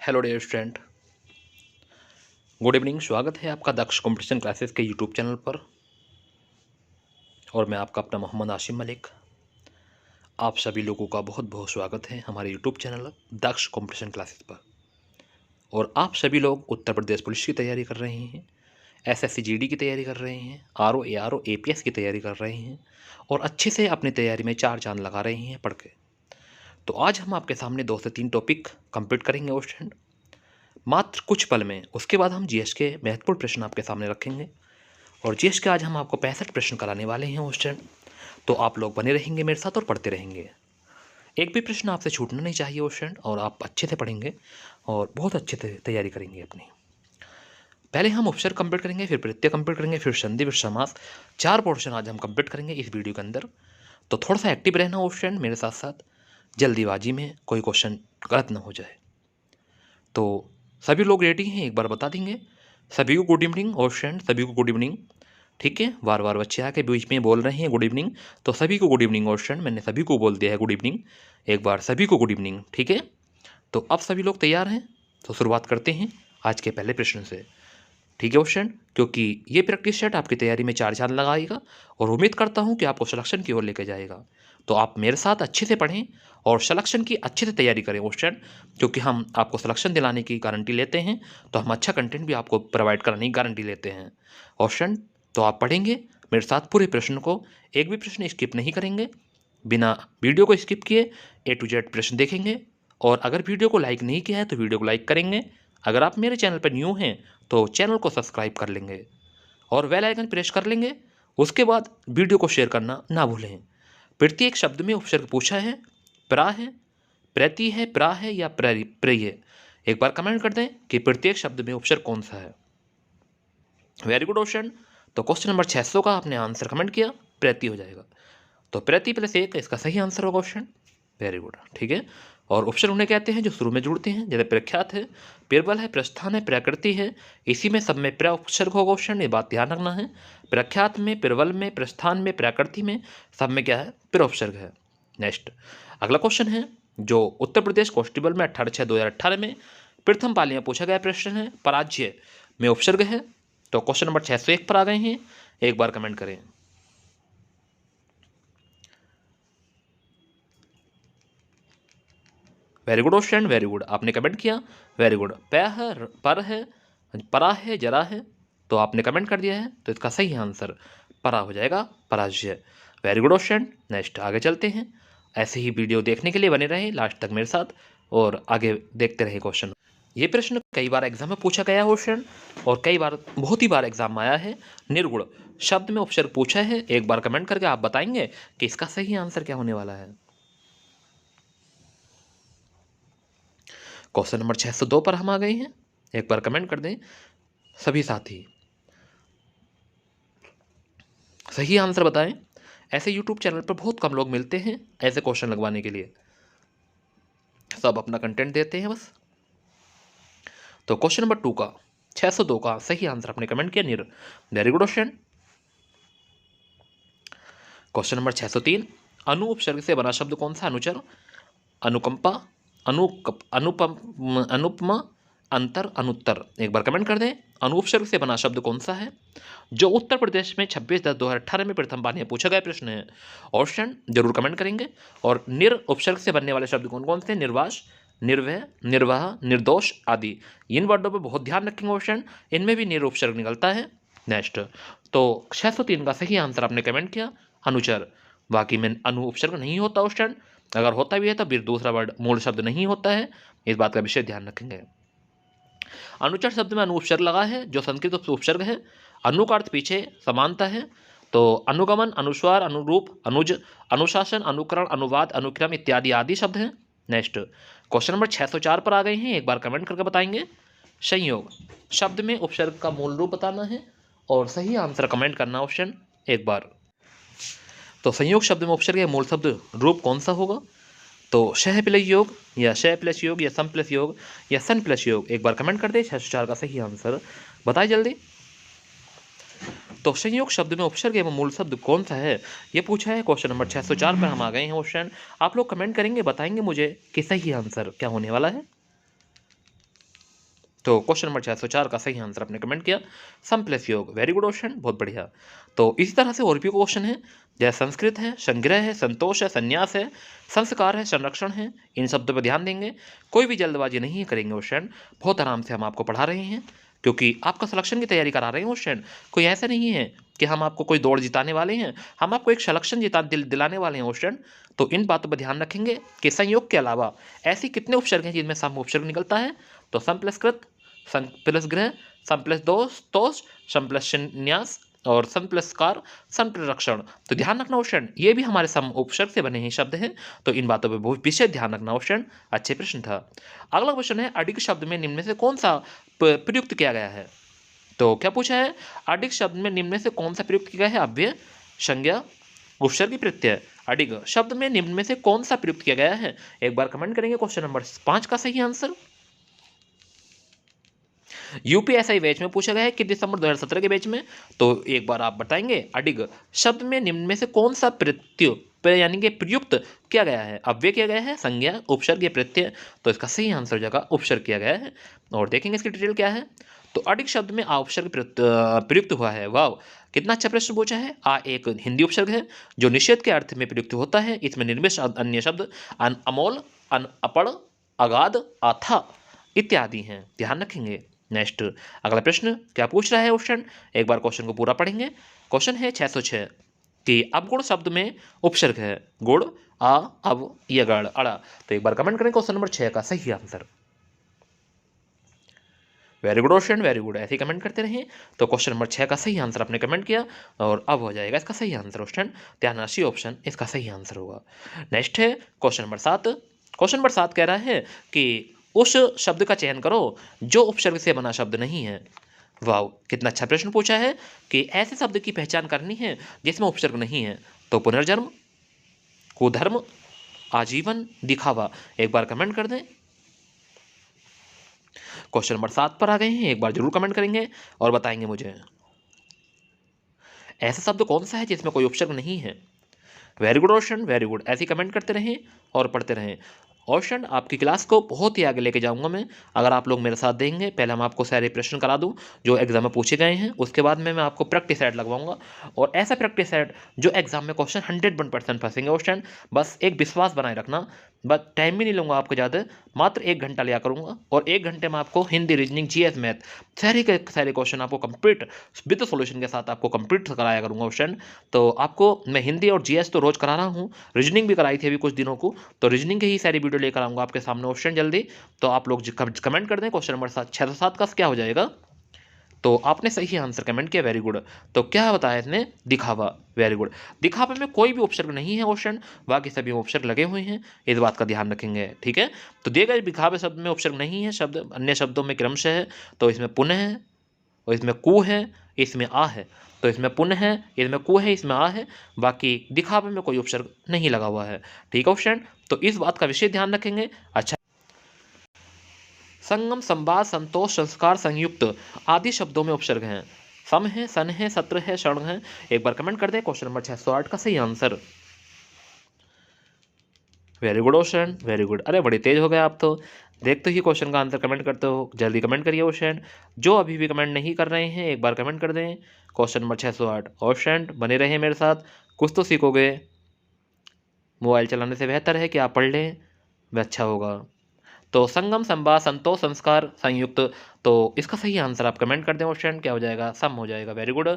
Hello dear student, good evening. स्वागत है आपका दक्ष कंपटीशन क्लासेस के यूट्यूब चैनल पर और मैं आपका अपना मोहम्मद आशिम मलिक। आप सभी लोगों का बहुत बहुत स्वागत है हमारे यूट्यूब चैनल दक्ष कंपटीशन क्लासेस पर। और आप सभी लोग उत्तर प्रदेश पुलिस की तैयारी कर रहे हैं, एसएससी जीडी की तैयारी कर रहे हैं, आरओ एआरओ एपीएस की तैयारी कर रहे हैं और अच्छे से अपनी तैयारी में चार चांद लगा रहे हैं पढ़ के। तो आज हम आपके सामने 2 से 3 टॉपिक कंप्लीट करेंगे वो स्टूडेंट, मात्र कुछ पल में। उसके बाद हम जीएस के महत्वपूर्ण प्रश्न आपके सामने रखेंगे और जीएस के आज हम आपको 65 प्रश्न कराने वाले हैं वो स्टूडेंट। तो आप लोग बने रहेंगे मेरे साथ और पढ़ते रहेंगे। एक भी प्रश्न आपसे छूटना नहीं चाहिए वो स्टूडेंट, और आप अच्छे से पढ़ेंगे और बहुत अच्छे से तैयारी करेंगे अपनी। पहले हम उपसर्ग कंप्लीट करेंगे, फिर प्रत्यय कंप्लीट करेंगे, फिर संधि, फिर समास। 4 पोर्शन आज हम कंप्लीट करेंगे इस वीडियो के अंदर। तो थोड़ा सा एक्टिव रहना वो स्टूडेंट मेरे साथ साथ, जल्दीबाजी में कोई क्वेश्चन गलत ना हो जाए। तो सभी लोग रेडी हैं, एक बार बता देंगे। सभी को गुड इवनिंग और स्टूडेंट, सभी को गुड इवनिंग। ठीक है, बार बार बच्चे आके बीच में बोल रहे हैं गुड इवनिंग, तो सभी को गुड इवनिंग। और स्टूडेंट मैंने सभी को बोल दिया है गुड इवनिंग, एक बार सभी को गुड इवनिंग। ठीक है, तो अब सभी लोग तैयार हैं, तो शुरुआत करते हैं आज के पहले प्रश्न से। ठीक है स्टूडेंट, क्योंकि ये प्रैक्टिस सेट आपकी तैयारी में चार चांद लगाएगा और उम्मीद करता हूँ कि आपको सिलेक्शन की ओर लेकर जाएगा। तो आप मेरे साथ अच्छे से पढ़ें और सिलेक्शन की अच्छे से तैयारी करें स्टूडेंट, क्योंकि हम आपको सिलेक्शन दिलाने की गारंटी लेते हैं, तो हम अच्छा कंटेंट भी आपको प्रोवाइड कराने की गारंटी लेते हैं। और स्टूडेंट तो आप पढ़ेंगे मेरे साथ पूरे प्रश्न को, एक भी प्रश्न स्किप नहीं करेंगे, बिना वीडियो को स्किप किए A to Z प्रश्न देखेंगे। और अगर वीडियो को लाइक नहीं किया है तो वीडियो को लाइक करेंगे। अगर आप मेरे चैनल पर न्यू हैं तो चैनल को सब्सक्राइब कर लेंगे और बेल आइकन प्रेस कर लेंगे। उसके बाद वीडियो को शेयर करना ना भूलें। प्रत्येक शब्द में उपसर्ग पूछा है, प्रा है, प्रति है, प्रा है या प्रेय। एक बार कमेंट कर दें कि प्रत्येक शब्द में उपसर्ग कौन सा है। Very good question. तो क्वेश्चन नंबर 600 का आपने आंसर कमेंट किया, प्रति हो जाएगा। तो प्रति प्लस एक इसका सही आंसर होगा क्वेश्चन। वेरी गुड, ठीक है। और उपसर्ग उन्हें कहते हैं जो शुरू में जुड़ते हैं, जैसे प्रख्यात है, पिरबल है, प्रस्थान है, प्रकृति है। इसी में सब में प्र उपसर्ग होगा क्वेश्चन, ये बात ध्यान रखना है। प्रख्यात में, पिरबल में, प्रस्थान में, प्रकृति में, सब में क्या है, प्र उपसर्ग है। नेक्स्ट अगला क्वेश्चन है जो उत्तर प्रदेश कांस्टेबल में 18/6/2018 में प्रथम पाली में पूछा गया प्रश्न है, पराजय में उपसर्ग है। तो क्वेश्चन नंबर 601 पर आ गए हैं, एक बार कमेंट करें। Very good question, very good, आपने कमेंट किया, वेरी गुड। प है, पर है, परा है, जरा है, तो आपने कमेंट कर दिया है, तो इसका सही आंसर परा हो जाएगा, पराजय। Very good question. नेक्स्ट आगे चलते हैं। ऐसे ही वीडियो देखने के लिए बने रहे लास्ट तक मेरे साथ और आगे देखते रहे क्वेश्चन। ये प्रश्न कई बार एग्जाम में पूछा गया क्वेश्चन और कई बार, बहुत ही बार एग्जाम में आया है। निर्गुण शब्द में उपसर्ग पूछा है, एक बार कमेंट करके आप बताएंगे कि इसका सही आंसर क्या होने वाला है। क्वेश्चन नंबर 602 पर हम आ गए हैं, एक बार कमेंट कर दें सभी साथी, सही आंसर बताएं। ऐसे यूट्यूब चैनल पर बहुत कम लोग मिलते हैं ऐसे क्वेश्चन लगवाने के लिए, सब अपना कंटेंट देते हैं बस। तो क्वेश्चन नंबर 2 का 602 का सही आंसर आपने कमेंट किया निर। Very good question. Question number 603, अनु उपसर्ग से बना शब्द कौन सा? अनुचर, अनुकंपा, अनुपमा, अंतर, अनुत्तर। एक बार कमेंट कर दें अनु उपसर्ग से बना शब्द कौन सा है जो उत्तर प्रदेश में 26/10/2018 में प्रथम पाली में पूछा गया प्रश्न है। ऑप्शन जरूर कमेंट करेंगे। और निर उपसर्ग से बनने वाले शब्द कौन कौन से? निर्वास, निर्वय, निर्वाह, निर्दोष आदि। इन वर्डों पर बहुत ध्यान रखेंगे ऑप्शन, इनमें भी निर उपसर्ग निकलता है। नेक्स्ट तो 603 का सही आंसर आपने कमेंट किया अनुचर। बाकी में अनु उपसर्ग नहीं होता ऑप्शन, अगर होता भी है तो फिर दूसरा वर्ड मूल शब्द नहीं होता है, इस बात का विशेष ध्यान रखेंगे। अनुचर शब्द में अनु उपसर्ग लगा है जो संस्कृत उपसर्ग है। अनु का अर्थ पीछे, समानता है। तो अनुगमन, अनुस्वार, अनुरूप, अनुज, अनुशासन, अनुकरण, अनुवाद, अनुक्रम इत्यादि आदि शब्द हैं। नेक्स्ट क्वेश्चन नंबर 604 पर आ गए हैं, एक बार कमेंट करके बताएंगे। संयोग शब्द में उपसर्ग का मूल रूप बताना है और सही आंसर कमेंट करना ऑप्शन एक बार। तो संयोग शब्द में उपसर्ग मूल शब्द रूप कौन सा होगा? तो शह प्लस योग या शह प्लस योग या सम प्लस योग या सन प्लस योग। एक बार कमेंट कर दे 604 का सही आंसर बताए जल्दी। तो संयोग शब्द में उपसर्ग एवं मूल शब्द कौन सा है, ये पूछा है क्वेश्चन नंबर 604 पर हम आ गए हैं क्वेश्चन। आप लोग कमेंट करेंगे, बताएंगे मुझे कि सही आंसर क्या होने वाला है। तो क्वेश्चन नंबर 604 का सही आंसर आपने कमेंट किया सम प्लस योग, वेरी गुड क्वेश्चन, बहुत बढ़िया। तो इसी तरह से और भी क्वेश्चन है, जैसे संस्कृत है, संग्रह है, संतोष है, संन्यास है, संस्कार है, संरक्षण है, इन शब्दों पर ध्यान देंगे, कोई भी जल्दबाजी नहीं करेंगे क्वेश्चन, बहुत आराम से हम आपको पढ़ा रहे हैं क्योंकि आपका सिलेक्शन की तैयारी करा रहे हैं क्वेश्चन। कोई ऐसा नहीं है कि हम आपको कोई दौड़ जिताने वाले हैं, हम आपको एक सिलेक्शन दिलाने वाले हैं क्वेश्चन। तो इन बातों पर ध्यान रखेंगे कि संयोग के अलावा ऐसी कितने उपसर्ग हैं जिनमें सम उपसर्ग निकलता है। तो सम प्लस कृत, सम प्लस ग्रह, सम प्लस दोष तोष, सम प्लस न्यास और सम प्लस कार, सम प्लस रक्षण। तो ध्यान रखना क्वेश्चन, ये भी हमारे सम उपसर्ग से बने हैं शब्द हैं, तो इन बातों पर बहुत विशेष ध्यान रखना क्वेश्चन। अच्छे प्रश्न था। अगला क्वेश्चन है अडिग शब्द में निम्न में से कौन सा प्रयुक्त किया गया है। तो क्या पूछा है, अडिग शब्द में निम्न में से कौन सा प्रयुक्त किया गया है। अव्यय, संज्ञा, उपसर्ग, प्रत्यय। अडिग शब्द में निम्न में से कौन सा प्रयुक्त किया गया है, एक बार कमेंट करेंगे क्वेश्चन नंबर 5 का सही आंसर। यूपीएसआई बैच में पूछा गया है कि दिसंबर 2017 के बैच में। तो एक बार आप बताएंगे अडिग शब्द में निम्न में से कौन सा यानी कि प्रयुक्त किया गया है। अव्यय किया गया है, संज्ञा, उपसर्ग या प्रत्यय। तो इसका सही आंसर हो जाएगा उपसर्ग किया गया है। और देखेंगे इसकी डिटेल क्या है। तो अडिग शब्द में आ उपसर्ग प्रयुक्त हुआ है। वाह, कितना अच्छा प्रश्न पूछा है। आ एक हिंदी उपसर्ग है जो निषेध के अर्थ में प्रयुक्त होता है। इसमें निर्मित अन्य शब्द अमोल, अपड़, अगाध, आथा इत्यादि हैं, ध्यान रखेंगे। नेक्स्ट अगला प्रश्न क्या पूछ रहा है क्वेश्चन, एक बार क्वेश्चन को पूरा पढ़ेंगे। क्वेश्चन है 606 कि अवगुण शब्द में उपसर्ग है गुण, आ, अव, यगड़, अड़ा। तो एक बार कमेंट करें क्वेश्चन नंबर 6 का सही answer. Very good question, very good, ऐसे ही कमेंट करते रहें। तो क्वेश्चन नंबर 6 का सही आंसर आपने कमेंट किया और अब हो जाएगा इसका सही आंसर क्वेश्चन। ध्यान राशि ऑप्शन इसका सही आंसर होगा। नेक्स्ट है क्वेश्चन नंबर 7। क्वेश्चन नंबर 7 कह रहा है कि उस शब्द का चयन करो जो उपसर्ग से बना शब्द नहीं है। वाह, कितना अच्छा प्रश्न पूछा है कि ऐसे शब्द की पहचान करनी है जिसमें उपसर्ग नहीं है। तो पुनर्जन्म, कुधर्म, आजीवन, दिखावा। एक बार कमेंट कर दें। क्वेश्चन नंबर 7 पर आ गए हैं, एक बार जरूर कमेंट करेंगे और बताएंगे मुझे ऐसा शब्द कौन सा है जिसमें कोई उपसर्ग नहीं है। Very good question, very good, ऐसे ही कमेंट करते रहें और पढ़ते रहें। क्वेश्चन आपकी क्लास को बहुत ही आगे लेके जाऊंगा मैं, अगर आप लोग मेरे साथ देंगे। पहले हम आपको सारे प्रश्न करा दूं जो एग्जाम में पूछे गए हैं, उसके बाद में मैं आपको प्रैक्टिस सेट लगवाऊंगा और ऐसा प्रैक्टिस सेट जो एग्जाम में क्वेश्चन 101% फंसेंगे क्वेश्चन। बस एक विश्वास बनाए रखना, बस टाइम भी नहीं लूँगा आपको ज़्यादा, मात्र 1 घंटा लिया करूँगा और 1 घंटे में आपको हिंदी, रीजनिंग, जीएस, मैथ सारे के सारे क्वेश्चन आपको कंप्लीट विद सोल्यूशन के साथ आपको कंप्लीट कराया करूँगा क्वेश्चन। तो आपको मैं हिंदी और जीएस तो रोज करा रहा हूँ, रीजनिंग भी कराई थी अभी कुछ दिनों को, तो रीजनिंग की ही सारी वीडियो लेकर आऊँगा आपके सामने क्वेश्चन जल्दी। तो आप लोग कमेंट कर दें क्वेश्चन नंबर 607 का क्या हो जाएगा। तो आपने सही आंसर कमेंट किया, वेरी गुड। तो क्या बताया इसने, दिखावा, वेरी गुड। दिखावे में कोई भी उपसर्ग नहीं है क्वेश्चन, बाकी सभी उपसर्ग लगे हुए हैं, इस बात का ध्यान रखेंगे, ठीक है। तो दिए गए दिखावे शब्द में उपसर्ग नहीं है, शब्द अन्य शब्दों में क्रमशः है। तो इसमें पुनः है और इसमें कु है, इसमें आ है। तो इसमें पुनः है, इसमें कु है, इसमें आ है, बाकी दिखावे में कोई उपसर्ग नहीं लगा हुआ है, ठीक है क्वेश्चन। तो इस बात का विशेष ध्यान रखेंगे। अच्छा, संगम, संवाद, संतोष, संस्कार, संयुक्त आदि शब्दों में उपसर्ग हैं। सम है, सन है, सत्र है, क्षण है। एक बार कमेंट कर दें क्वेश्चन नंबर 608 का सही answer. Very good question, very good, अरे बड़े तेज हो गए आप तो, देखते ही क्वेश्चन का आंसर कमेंट करते हो। जल्दी कमेंट करिए क्वेश्चन, जो अभी भी कमेंट नहीं कर रहे हैं एक बार कमेंट कर दें क्वेश्चन नंबर 608। क्वेश्चन बने रहे मेरे साथ, कुछ तो सीखोगे। मोबाइल चलाने से बेहतर है कि आप पढ़ लें, वह अच्छा होगा। तो संगम, संवाद, संतोष, संस्कार, संयुक्त। तो इसका सही आंसर आप कमेंट कर दें क्वेश्चन, क्या हो जाएगा, सम हो जाएगा, वेरी गुड।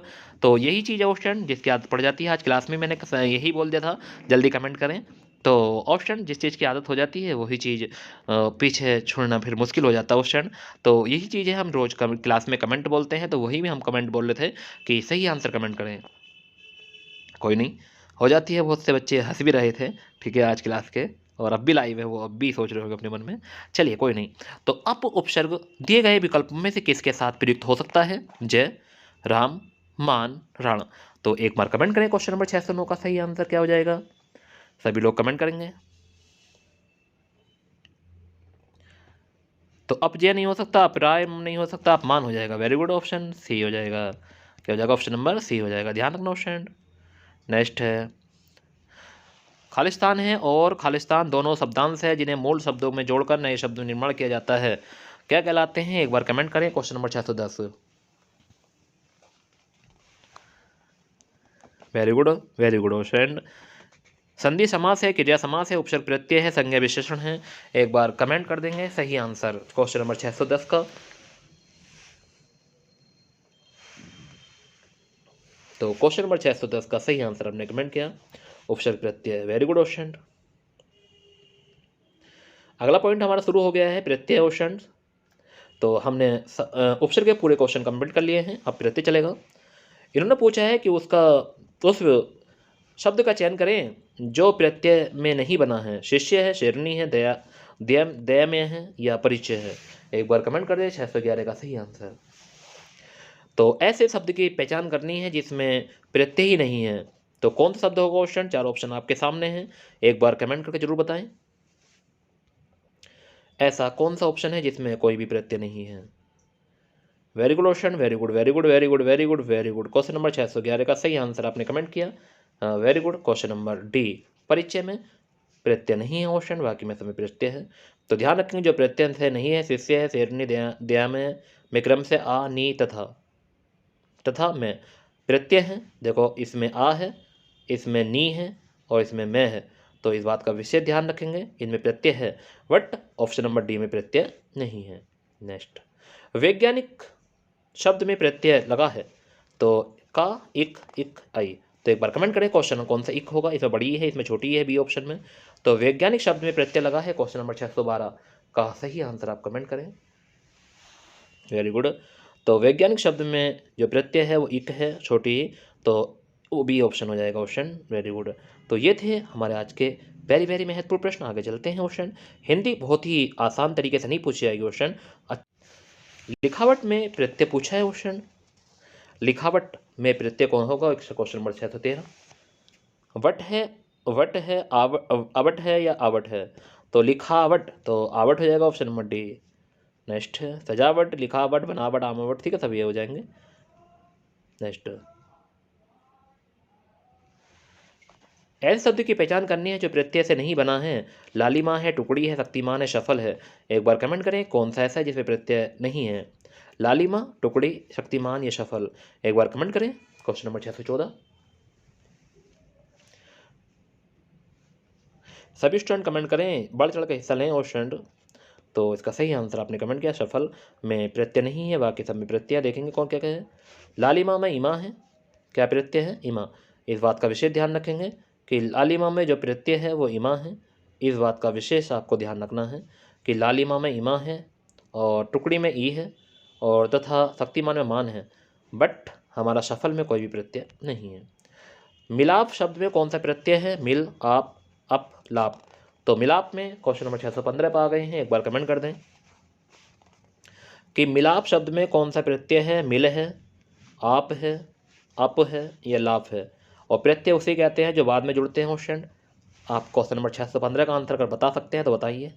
तो यही चीज़ है क्वेश्चन जिसकी आदत पड़ जाती है, आज क्लास में मैंने यही बोल दिया था, जल्दी कमेंट करें। तो ऑप्शन जिस चीज़ की आदत हो जाती है वही चीज़ पीछे छोड़ना फिर मुश्किल हो जाता है क्वेश्चन। तो यही चीज़ है, हम रोज़ क्लास में कमेंट बोलते हैं, तो वही में हम कमेंट बोल रहे थे कि सही आंसर कमेंट करें। कोई नहीं, हो जाती है, बहुत से बच्चे हंस भी रहे थे, ठीक है, आज क्लास के, और अब भी लाइव है वो, अब भी सोच रहे होंगे अपने मन में। चलिए कोई नहीं। तो अप उपसर्ग दिए गए विकल्प में से किसके साथ प्रयुक्त हो सकता है। जय, राम, मान, रण। तो एक बार कमेंट करें क्वेश्चन नंबर 609 का सही आंसर क्या हो जाएगा। सभी लोग कमेंट करेंगे। तो अप जय नहीं हो सकता, अप राय नहीं हो सकता, अपमान हो जाएगा, वेरी गुड, ऑप्शन सी हो जाएगा। क्या हो जाएगा, ऑप्शन नंबर सी हो जाएगा, ध्यान रखना ऑप्शन। नेक्स्ट है खालिस्तान है और खालिस्तान दोनों शब्दांश है जिन्हें मूल शब्दों में जोड़कर नए शब्द निर्माण किया जाता है। क्या कहलाते हैं, एक बार कमेंट करें। Question number 610। Very good, very good question. संधि समास है, क्रिया समास है, उपसर्ग प्रत्यय है, संज्ञा विशेषण है, एक बार कमेंट कर देंगे सही आंसर क्वेश्चन नंबर 610 का। तो क्वेश्चन नंबर 610 का सही आंसर आपने कमेंट किया उपसर्ग प्रत्यय। Very good question. अगला पॉइंट हमारा शुरू हो गया है प्रत्यय क्वेश्चन। तो हमने उपसर्ग के पूरे क्वेश्चन कंप्लीट कर लिए हैं, अब प्रत्यय चलेगा। इन्होंने पूछा है कि उसका उस शब्द का चयन करें जो प्रत्यय में नहीं बना है। शिष्य है, शेरनी है, दया दयामय है या परिचय है, एक बार कमेंट कर दे 611 का सही आंसर। तो ऐसे शब्द की पहचान करनी है जिसमें प्रत्यय ही नहीं है, तो कौन सा शब्द होगा क्वेश्चन। 4 ऑप्शन आपके सामने हैं, एक बार कमेंट करके जरूर बताएं ऐसा कौन सा ऑप्शन है जिसमें कोई भी प्रत्यय नहीं है। Very good question, very good, very good, very good, very good, very good. Question number 611 का सही आंसर आपने कमेंट किया। Very good. Question number D, परिचय में प्रत्यय नहीं है क्वेश्चन, बाकी में समय प्रत्यय है। तो ध्यान रखेंगे जो प्रत्यय से नहीं है, शिष्य है, शेरनी, दया में क्रम से आ, नी तथा में प्रत्यय है। देखो इसमें आ है, इसमें नी है और इसमें मैं है, तो इस बात का विशेष ध्यान रखेंगे, इनमें प्रत्यय है, बट ऑप्शन नंबर डी में प्रत्यय नहीं है। नेक्स्ट, वैज्ञानिक शब्द में प्रत्यय लगा है, तो का, इक आई, तो एक बार कमेंट करें क्वेश्चन कौन सा इक होगा। इसमें बड़ी है, इसमें छोटी है, बी ऑप्शन में। तो वैज्ञानिक शब्द में प्रत्यय लगा है, क्वेश्चन नंबर 612 का सही आंसर आप कमेंट करें। Very good. तो वैज्ञानिक शब्द में जो प्रत्यय है वो इक है, छोटी, तो वो बी ऑप्शन हो जाएगा क्वेश्चन। Very good. तो ये थे हमारे आज के वेरी वेरी महत्वपूर्ण प्रश्न। आगे चलते हैं क्वेश्चन। हिंदी बहुत ही आसान तरीके से नहीं पूछी जाएगी क्वेश्चन। लिखावट में प्रत्यय पूछा है क्वेश्चन। लिखावट में प्रत्यय कौन होगा, क्वेश्चन नंबर 613। वट है आवट है या आवट है, तो लिखावट, तो आवट हो जाएगा ऑप्शन नंबर डी। नेक्स्ट है सजावट, लिखावट, बनावट, आमावट, ठीक है, सब ये हो जाएंगे। नेक्स्ट, ऐसे शब्द की पहचान करनी है जो प्रत्यय से नहीं बना है। लालिमा है, टुकड़ी है, शक्तिमान है, सफल है, एक बार कमेंट करें कौन सा ऐसा है जिसमें प्रत्यय नहीं है। लालिमा, टुकड़ी, शक्तिमान या सफल, एक बार कमेंट करें क्वेश्चन नंबर 614। सभी स्टूडेंट कमेंट करें, बढ़ चढ़ के हिस्सा लें क्वेश्चन। तो इसका सही आंसर आपने कमेंट किया, सफल में प्रत्यय नहीं है, बाकी सब में प्रत्यय। देखेंगे कौन क्या है। लालिमा में इमा है, क्या प्रत्यय है, इमा, इस बात का विशेष ध्यान रखेंगे कि लालिमा में जो प्रत्यय है वो इमा है। इस बात का विशेष आपको ध्यान रखना है कि लालिमा में इमा है और टुकड़ी में ई है और तथा शक्तिमान में मान है, बट हमारा सफल में कोई भी प्रत्यय नहीं है। मिलाप शब्द में कौन सा प्रत्यय है, मिल, आप, अप, लाप, तो मिलाप में क्वेश्चन नंबर 615 पर आ गए हैं, एक बार कमेंट कर दें कि मिलाप शब्द में कौन सा प्रत्यय है। मिल है, आप है, अप है या लाप है, और प्रत्यय उसे कहते हैं जो बाद में जुड़ते हैं क्वेश्चन। आप क्वेश्चन नंबर 615 का आंसर अगर बता सकते हैं तो बताइए।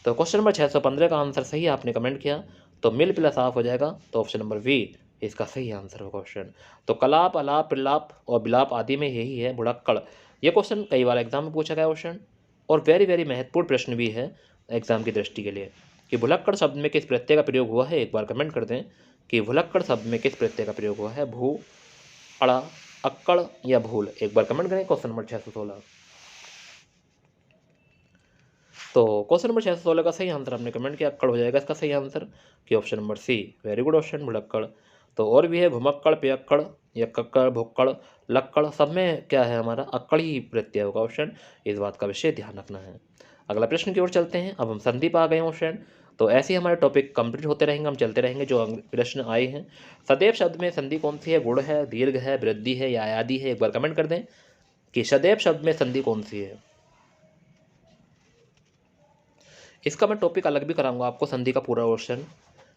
तो क्वेश्चन नंबर 615 का आंसर सही आपने कमेंट किया, तो मिल प्लस आप हो जाएगा, तो ऑप्शन नंबर वी इसका सही आंसर होगा क्वेश्चन। तो कलाप, अलाप, प्रलाप और बिलाप आदि में यही है भुड़क्कड़। ये क्वेश्चन कई बार एग्जाम में पूछा गया क्वेश्चन, और वेरी वेरी महत्वपूर्ण प्रश्न भी है एग्जाम की दृष्टि के लिए कि भुलक्कड़ शब्द में किस प्रत्यय का प्रयोग हुआ है। एक बार कमेंट कर दें कि भुलक्कड़ शब्द में किस प्रत्यय का प्रयोग हुआ है, भू, अड़ा, अक्कड़ या भूल, एक बार कमेंट करें क्वेश्चन नंबर 616। तो क्वेश्चन नंबर 616 का सही आंसर आपने कमेंट किया, अक्कड़ हो जाएगा इसका सही आंसर, कि option number C. Very good option, भुलक्कड़। तो और भी है घुमक्कड़, पियक्कड़, यक्कड़, भुक्कड़, लक्कड़, सब में क्या है हमारा अक्कड़ ही प्रत्यय होगा ऑप्शन। इस बात का विशेष ध्यान रखना है। अगला प्रश्न की ओर चलते हैं। अब हम संधि पर आ गए ऑप्शन। तो ऐसे ही हमारे टॉपिक कंप्लीट होते रहेंगे, हम चलते रहेंगे जो प्रश्न आए हैं। सदैव शब्द में संधि कौन सी है, गुण है, दीर्घ है, वृद्धि है या आदि है, एक बार कमेंट कर दें कि सदैव शब्द में संधि कौन सी है। इसका मैं टॉपिक अलग भी कराऊंगा आपको, संधि का पूरा क्वेश्चन,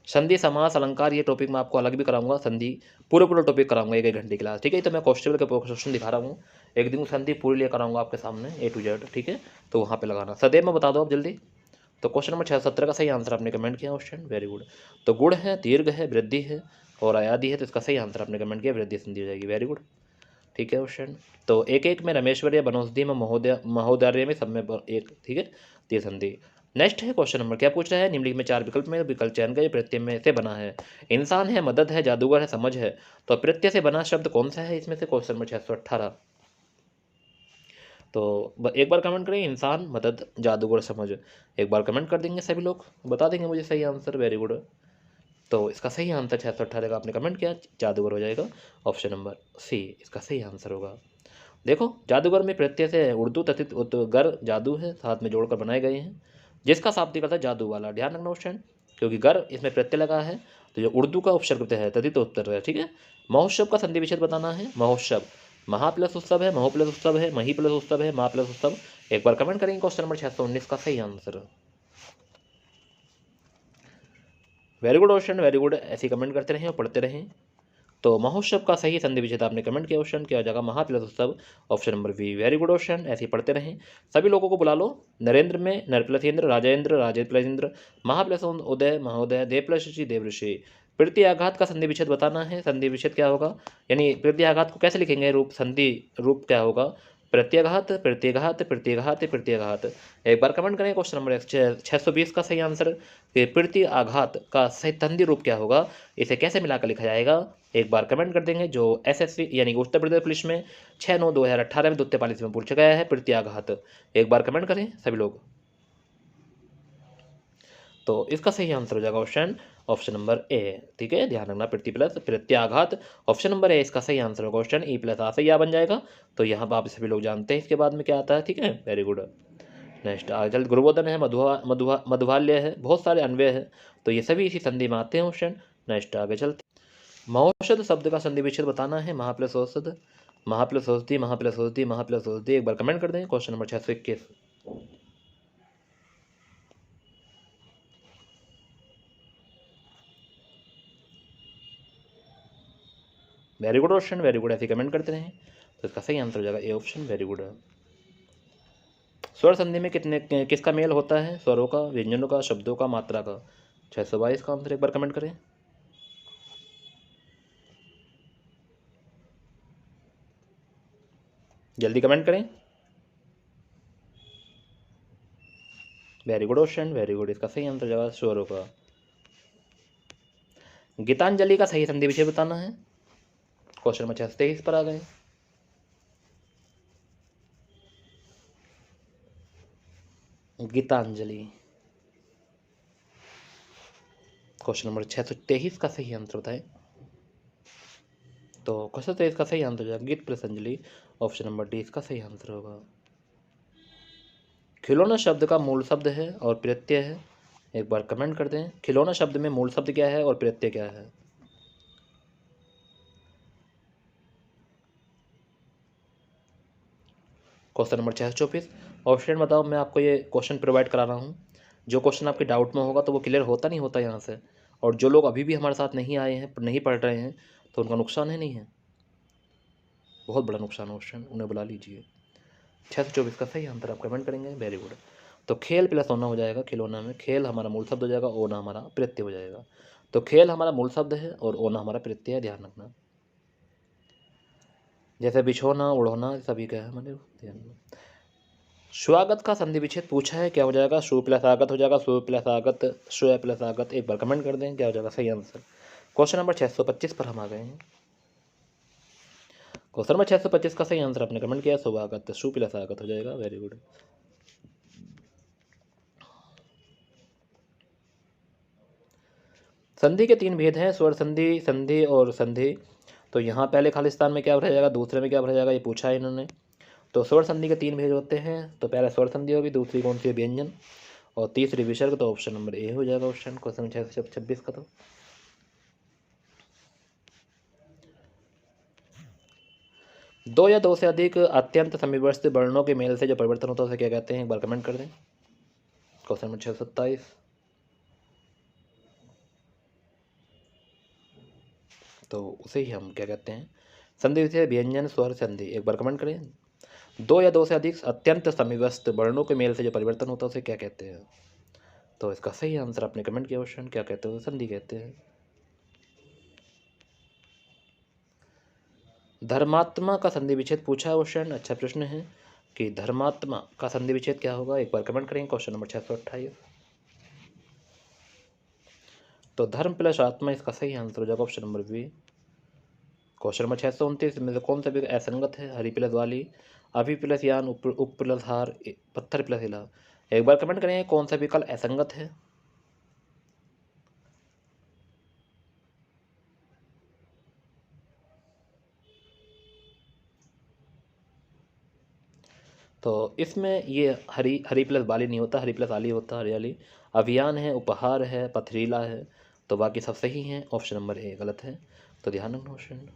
संधि, समास, अलंकार, ये टॉपिक मैं आपको अलग भी कराऊंगा। संधि पूरा टॉपिक कराऊंगा 1 घंटे क्लास, ठीक है। तो मैं कॉन्स्टेबल के क्वेश्चन दिखा रहा हूँ, एक दिन संधि पूरी लिए कराऊंगा आपके सामने A to Z, ठीक है। तो वहाँ पे लगाना सदैव में बता दो आप जल्दी। तो क्वेश्चन नंबर 617 का सही आंसर आपने कमेंट किया क्वेश्चन, वेरी गुड। तो गुण है, दीर्घ है, वृद्धि है और आयादी है, तो इसका सही आंसर आपने कमेंट किया, वृद्धि संधि हो जाएगी, वेरी गुड, ठीक है क्वेश्चन। तो एक एक में रमेश्वर या बनौषधि में महोदय में सब में एक, ठीक है, तीर संधि। नेक्स्ट है क्वेश्चन नंबर, क्या पूछ रहा है, निम्नलिखित में 4 विकल्प में विकल्प चयन का प्रत्यय में से बना है। इंसान है, मदद है, जादूगर है, समझ है। तो प्रत्यय से बना शब्द कौन सा है इसमें से? Question number 618। तो एक बार कमेंट करें, इंसान, मदद, जादूगर, समझ। एक बार कमेंट कर देंगे सभी लोग, बता देंगे मुझे सही आंसर। Very good. तो इसका सही आंसर 618 का आपने कमेंट किया, जादूगर हो जाएगा। ऑप्शन नंबर सी इसका सही आंसर होगा। देखो, जादूगर में प्रत्यय से उर्दू तथित गर जादू है, साथ में जोड़कर बनाए गए हैं, जिसका शाब्दिक अर्थ है जादू वाला। ध्यान रखना क्वेश्चन, क्योंकि गर इसमें प्रत्यय लगा है, तो जो उर्दू का उपसर्ग है तथित उत्तर है। ठीक है। महोत्सव का संधि विच्छेद बताना है। महोत्सव, महा प्लस उत्सव है, महो प्लस उत्सव है, मही प्लस उत्सव है, माँ प्लस उत्सव। एक बार कमेंट करेंगे क्वेश्चन नंबर 619 का सही answer. Very good question, very good. ऐसे कमेंट करते रहें और पढ़ते रहें। तो महोत्सव का सही संधि विच्छेद आपने कमेंट किया, क्वेश्चन क्या हो जाएगा? महा प्लस उत्सव। Option number B. Very good question, ऐसे ही पढ़ते रहें। सभी लोगों को बुला लो। नरेंद्र में नर प्लस इंद्र, राजेंद्र, राजेश प्लस इंद्र, महा प्लस उदय, महोदय, देव प्लस ऋषि, देव ऋषि। प्रत्याघात का संधि विच्छेद बताना है। संधि विच्छेद क्या होगा, यानी प्रत्याघात को कैसे लिखेंगे? रूप, संधि रूप क्या होगा? प्रत्याघात, प्रत्याघात, प्रत्याघात, प्रत्याघात। एक बार कमेंट करें क्वेश्चन नंबर 620 का सही आंसर। प्रत्याघात का सही संधि रूप क्या होगा, इसे कैसे मिलाकर लिखा जाएगा? एक बार कमेंट कर देंगे। जो एसएससी यानी उत्तर प्रदेश पुलिस में 6/9/2018 में द्वितीय पाली में पूछा गया है, प्रत्याघात। एक बार कमेंट करें सभी लोग। तो इसका सही आंसर हो जाएगा ऑप्शन नंबर ए। ठीक है, ध्यान रखना, प्रति प्लस प्रत्याघात। ऑप्शन नंबर ए इसका सही आंसर होगा। क्वेश्चन ई प्लस आ से या बन जाएगा। तो यहाँ पर आप सभी लोग जानते हैं इसके बाद में क्या आता है। ठीक है, वेरी गुड। नेक्स्ट आगे चल, गुरुबोधन है, मधुवाल्य है, बहुत सारे अन्वय है, तो ये सभी इसी संधि में आते हैं क्वेश्चन। नेक्स्ट आगे चलते, महौषध शब्द का संधि विच्छेद बताना है। महा प्लस औषध, महा प्लस औषधि, महा प्लस औषधि, महा प्लस औषधि। एक बार कमेंट कर दें question number 621। Very good question, very good. ऐसे कमेंट करते रहें। तो इसका सही आंसर हो जाएगा ए ऑप्शन। Very good. स्वर संधि में किसका मेल होता है? स्वरों का, व्यंजनों का, शब्दों का, मात्रा का। 622 का आंसर एक बार कमेंट करें। जल्दी कमेंट करें। Very good question, very good. इसका सही आंसर जवाब स्वरों का। गीतांजलि का सही संधि विच्छेद बताना है। क्वेश्चन नंबर 623 पर आ गए। गीतांजलि, क्वेश्चन नंबर 623 का सही आंसर बताएं। तो क्वेश्चन 23 का सही आंसर हो जाएगा गीत plus Anjali. Option number D इसका सही आंसर होगा। खिलौना शब्द का मूल शब्द है और प्रत्यय है। एक बार कमेंट कर दें, खिलौना शब्द में मूल शब्द क्या है और प्रत्यय क्या है? Question number 624। ऑप्शन बताओ, मैं आपको ये क्वेश्चन प्रोवाइड करा रहा हूँ। जो क्वेश्चन आपके डाउट में होगा तो वो क्लियर होता नहीं होता यहाँ से। और जो लोग अभी भी हमारे साथ नहीं आए हैं, नहीं पढ़ रहे हैं, तो उनका नुकसान है नहीं है? बहुत बड़ा नुकसान है क्वेश्चन, उन्हें बुला लीजिए। 624 का सही आंसर आप कमेंट करेंगे। Very good. तो खेल प्लस ओना हो जाएगा। खिलौना में खेल हमारा मूल शब्द हो जाएगा, ओना हमारा प्रत्यय हो जाएगा। तो खेल हमारा मूल शब्द है और ओना हमारा प्रत्यय है, ध्यान रखना। जैसे बिछोना, उड़ोना सभी का है मैंने ध्यान में। स्वागत का संधि विच्छेद पूछा है, क्या हो जाएगा? सु प्लस आगत हो जाएगा, सु प्लस आगत, स्व प्लस आगत। एक बार कमेंट कर दें क्या हो जाएगा सही आंसर। क्वेश्चन नंबर 625 पर हम आ गए हैं। क्वेश्चन नंबर 625 का सही आंसर आपने कमेंट किया, स्वागत, सु प्लस आगत हो जाएगा। Very good. संधि के 3 भेद हैं, स्वर संधि, संधि और संधि। तो यहाँ पहले खालिस्तान में क्या भरा जाएगा, दूसरे में क्या भरा जाएगा, ये पूछा है इन्होंने। तो स्वर संधि के 3 भेद होते हैं। तो पहला स्वर संधि होगी, दूसरी कौन सी है, व्यंजन, और तीसरी विसर्ग। तो ऑप्शन नंबर ए हो जाएगा ऑप्शन क्वेश्चन 626 का। तो दो या दो से अधिक अत्यंत समीपस्थ वर्णों के मेल से जो परिवर्तन होता है उसे क्या कहते हैं? एक बार कमेंट कर दें। Question number 627। तो उसे ही हम क्या कहते हैं? संधि से व्यंजन, स्वर, संधि। एक बार कमेंट करें। दो या दो से अधिक अत्यंत समीपस्थ वर्णों के मेल से जो परिवर्तन होता है उसे क्या कहते हैं? तो इसका सही आंसर आपने कमेंट किया क्वेश्चन क्या कहते हैं? संधि कहते हैं। धर्मात्मा का संधि विच्छेद पूछा है क्वेश्चन, अच्छा प्रश्न है। कि धर्मात्मा का संधि विच्छेद क्या होगा, एक बार कमेंट करेंगे। Question number 628। तो धर्म प्लस आत्मा इसका सही आंसर हो जाएगा option number B. Question number 629 में से कौन सा विकल्प असंगत है, हरी प्लस वाली, अभी प्लस यान, उप प्लस हार, पत्थर प्लस हिला। एक बार कमेंट करेंगे कौन सा विकल्प असंगत है। तो इसमें ये हरी प्लस बाली नहीं होता, हरी प्लस आली होता, हरियाली। अभियान है, उपहार है, पथरीला है। तो बाकी सब सही हैं, ऑप्शन नंबर ए गलत है। तो ध्यान रखना ऑप्शन।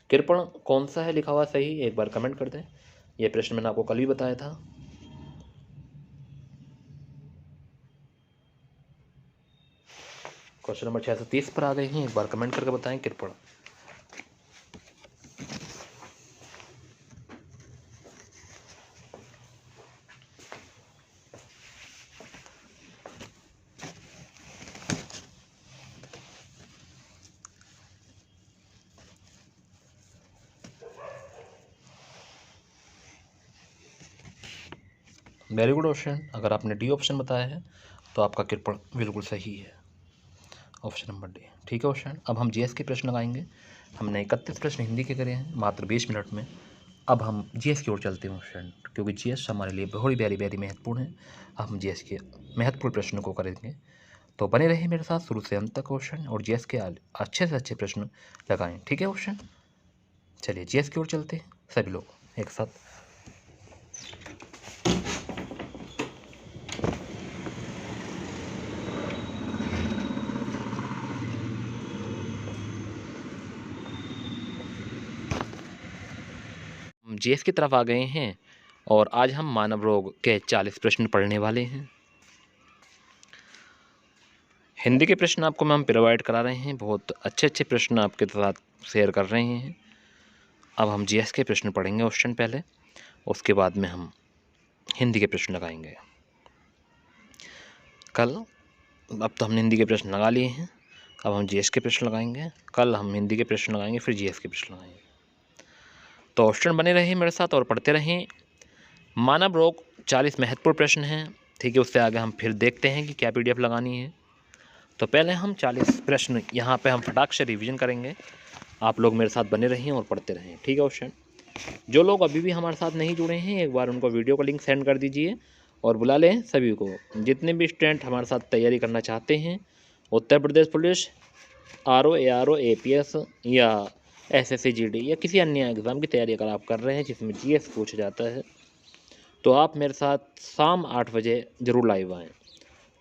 कृपण कौन सा है लिखा हुआ सही, एक बार कमेंट कर दें। ये प्रश्न मैंने आपको कल भी बताया था। क्वेश्चन नंबर 630 पर आ गए हैं, एक बार कमेंट करके बताएं कृपण। Very good option. अगर आपने डी ऑप्शन बताया है तो आपका कृपण बिल्कुल सही है, ऑप्शन नंबर डी। ठीक है ऑप्शन। अब हम जीएस के प्रश्न लगाएंगे। हमने 31 प्रश्न हिंदी के करे हैं मात्र 20 मिनट में। अब हम जीएस की ओर चलते हैं ऑप्शन, क्योंकि जीएस हमारे लिए बहुत वेरी महत्वपूर्ण है। हम जीएस के महत्वपूर्ण प्रश्नों को करेंगे, तो बने रहिए मेरे साथ शुरू से अंत तक क्वेश्चन, और जीएस के अच्छे से अच्छे प्रश्न लगाएं। ठीक है ऑप्शन। चलिए जीएस की ओर चलते हैं सभी लोग एक साथ। जीएस की तरफ आ गए हैं और आज हम मानव रोग के 40 प्रश्न पढ़ने वाले हैं। हिंदी के प्रश्न आपको हम प्रोवाइड करा रहे हैं, बहुत अच्छे प्रश्न आपके साथ शेयर कर रहे हैं। अब हम जीएस के प्रश्न पढ़ेंगे ऑप्शन पहले, उसके बाद में हम हिंदी के प्रश्न लगाएंगे। अब तो हमने हिंदी के प्रश्न लगा लिए हैं, अब हम जीएस के प्रश्न लगाएंगे। कल हम हिंदी के प्रश्न लगाएंगे, फिर जीएस के प्रश्न लगाएंगे। तो ऑप्शन बने रहिए मेरे साथ और पढ़ते रहें। मानव रोग 40 महत्वपूर्ण प्रश्न हैं। ठीक है, उससे आगे हम फिर देखते हैं कि क्या पीडीएफ लगानी है। तो पहले हम 40 प्रश्न यहाँ पे हम फटाक से रिवीजन करेंगे। आप लोग मेरे साथ बने रहें और पढ़ते रहें। ठीक है ऑप्शन। जो लोग अभी भी हमारे साथ नहीं जुड़े हैं, एक बार उनको वीडियो का लिंक सेंड कर दीजिए और बुला लें सभी को। जितने भी स्टूडेंट हमारे साथ तैयारी करना चाहते हैं, Uttar Pradesh police, RO, ARO, APS या एसएससी जीडी या किसी अन्य एग्ज़ाम की तैयारी अगर आप कर रहे हैं जिसमें जीएस पूछा जाता है, तो आप मेरे साथ शाम 8 बजे ज़रूर लाइव आएँ,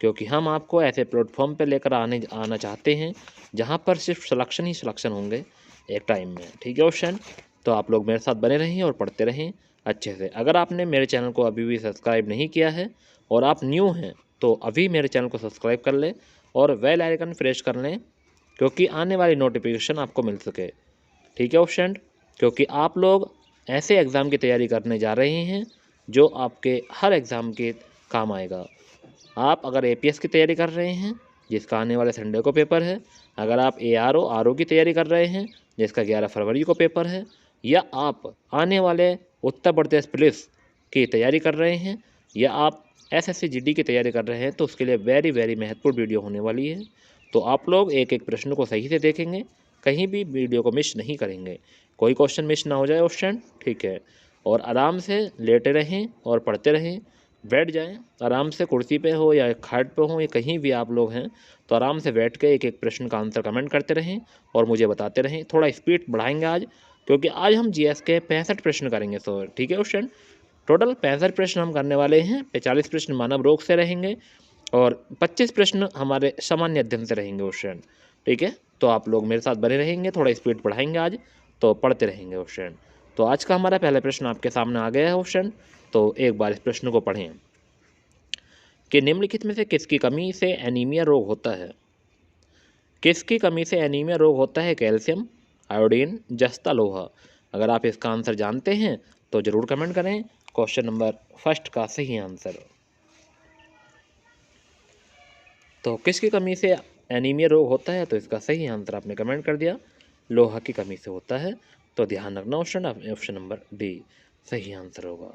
क्योंकि हम आपको ऐसे प्लेटफॉर्म पे लेकर आना चाहते हैं जहाँ पर सिर्फ सिलेक्शन ही सिलेक्शन होंगे एक टाइम में। ठीक है ऑप्शन। तो आप लोग मेरे साथ बने रहें और पढ़ते रहें अच्छे से। अगर आपने मेरे चैनल को अभी भी सब्सक्राइब नहीं किया है और आप न्यू हैं, तो अभी मेरे चैनल को सब्सक्राइब कर लें और बेल आइकन प्रेस कर लें, क्योंकि आने वाली नोटिफिकेशन आपको मिल सके। ठीक है ऑप्शन। क्योंकि आप लोग ऐसे एग्ज़ाम की तैयारी करने जा रहे हैं जो आपके हर एग्ज़ाम के काम आएगा। आप अगर एपीएस की तैयारी कर रहे हैं जिसका आने वाले संडे को पेपर है, अगर आप एआरओ आरओ की तैयारी कर रहे हैं जिसका 11 फरवरी को पेपर है, या आप आने वाले उत्तर प्रदेश पुलिस की तैयारी कर रहे हैं, या आप एसएससी जीडी की तैयारी कर रहे हैं, तो उसके लिए वेरी महत्वपूर्ण वीडियो होने वाली है। तो आप लोग एक प्रश्न को सही से देखेंगे, कहीं भी वीडियो को मिस नहीं करेंगे, कोई क्वेश्चन मिस ना हो जाए ऑप्शन। ठीक है। और आराम से लेटे रहें और पढ़ते रहें। बैठ जाएं आराम से, कुर्सी पे हो या खाट पे हो या कहीं भी आप लोग हैं, तो आराम से बैठ के एक प्रश्न का आंसर कमेंट करते रहें और मुझे बताते रहें। थोड़ा स्पीड बढ़ाएंगे आज, क्योंकि आज हम जीएस के 65 प्रश्न करेंगे। तो ठीक है क्वेश्चन। टोटल 65 प्रश्न हम करने वाले हैं। 45 प्रश्न मानव रोग से रहेंगे और 25 प्रश्न हमारे सामान्य अध्ययन से रहेंगे क्वेश्चन। ठीक है। तो आप लोग मेरे साथ बने रहेंगे, थोड़ा स्पीड बढ़ाएंगे आज, तो पढ़ते रहेंगे क्वेश्चन। तो आज का हमारा पहला प्रश्न आपके सामने आ गया है क्वेश्चन। तो एक बार इस प्रश्न को पढ़ें कि निम्नलिखित में से किसकी कमी से एनीमिया रोग होता है। किसकी कमी से एनीमिया रोग होता है? कैल्शियम, आयोडीन, जस्ता, लोहा। अगर आप इसका आंसर जानते हैं तो ज़रूर कमेंट करें। क्वेश्चन नंबर फर्स्ट का सही आंसर। तो किसकी कमी से एनीमिया रोग होता है? तो इसका सही आंसर आपने कमेंट कर दिया लोहा की कमी से होता है। तो ध्यान रखना ऑप्शन नंबर डी सही आंसर होगा।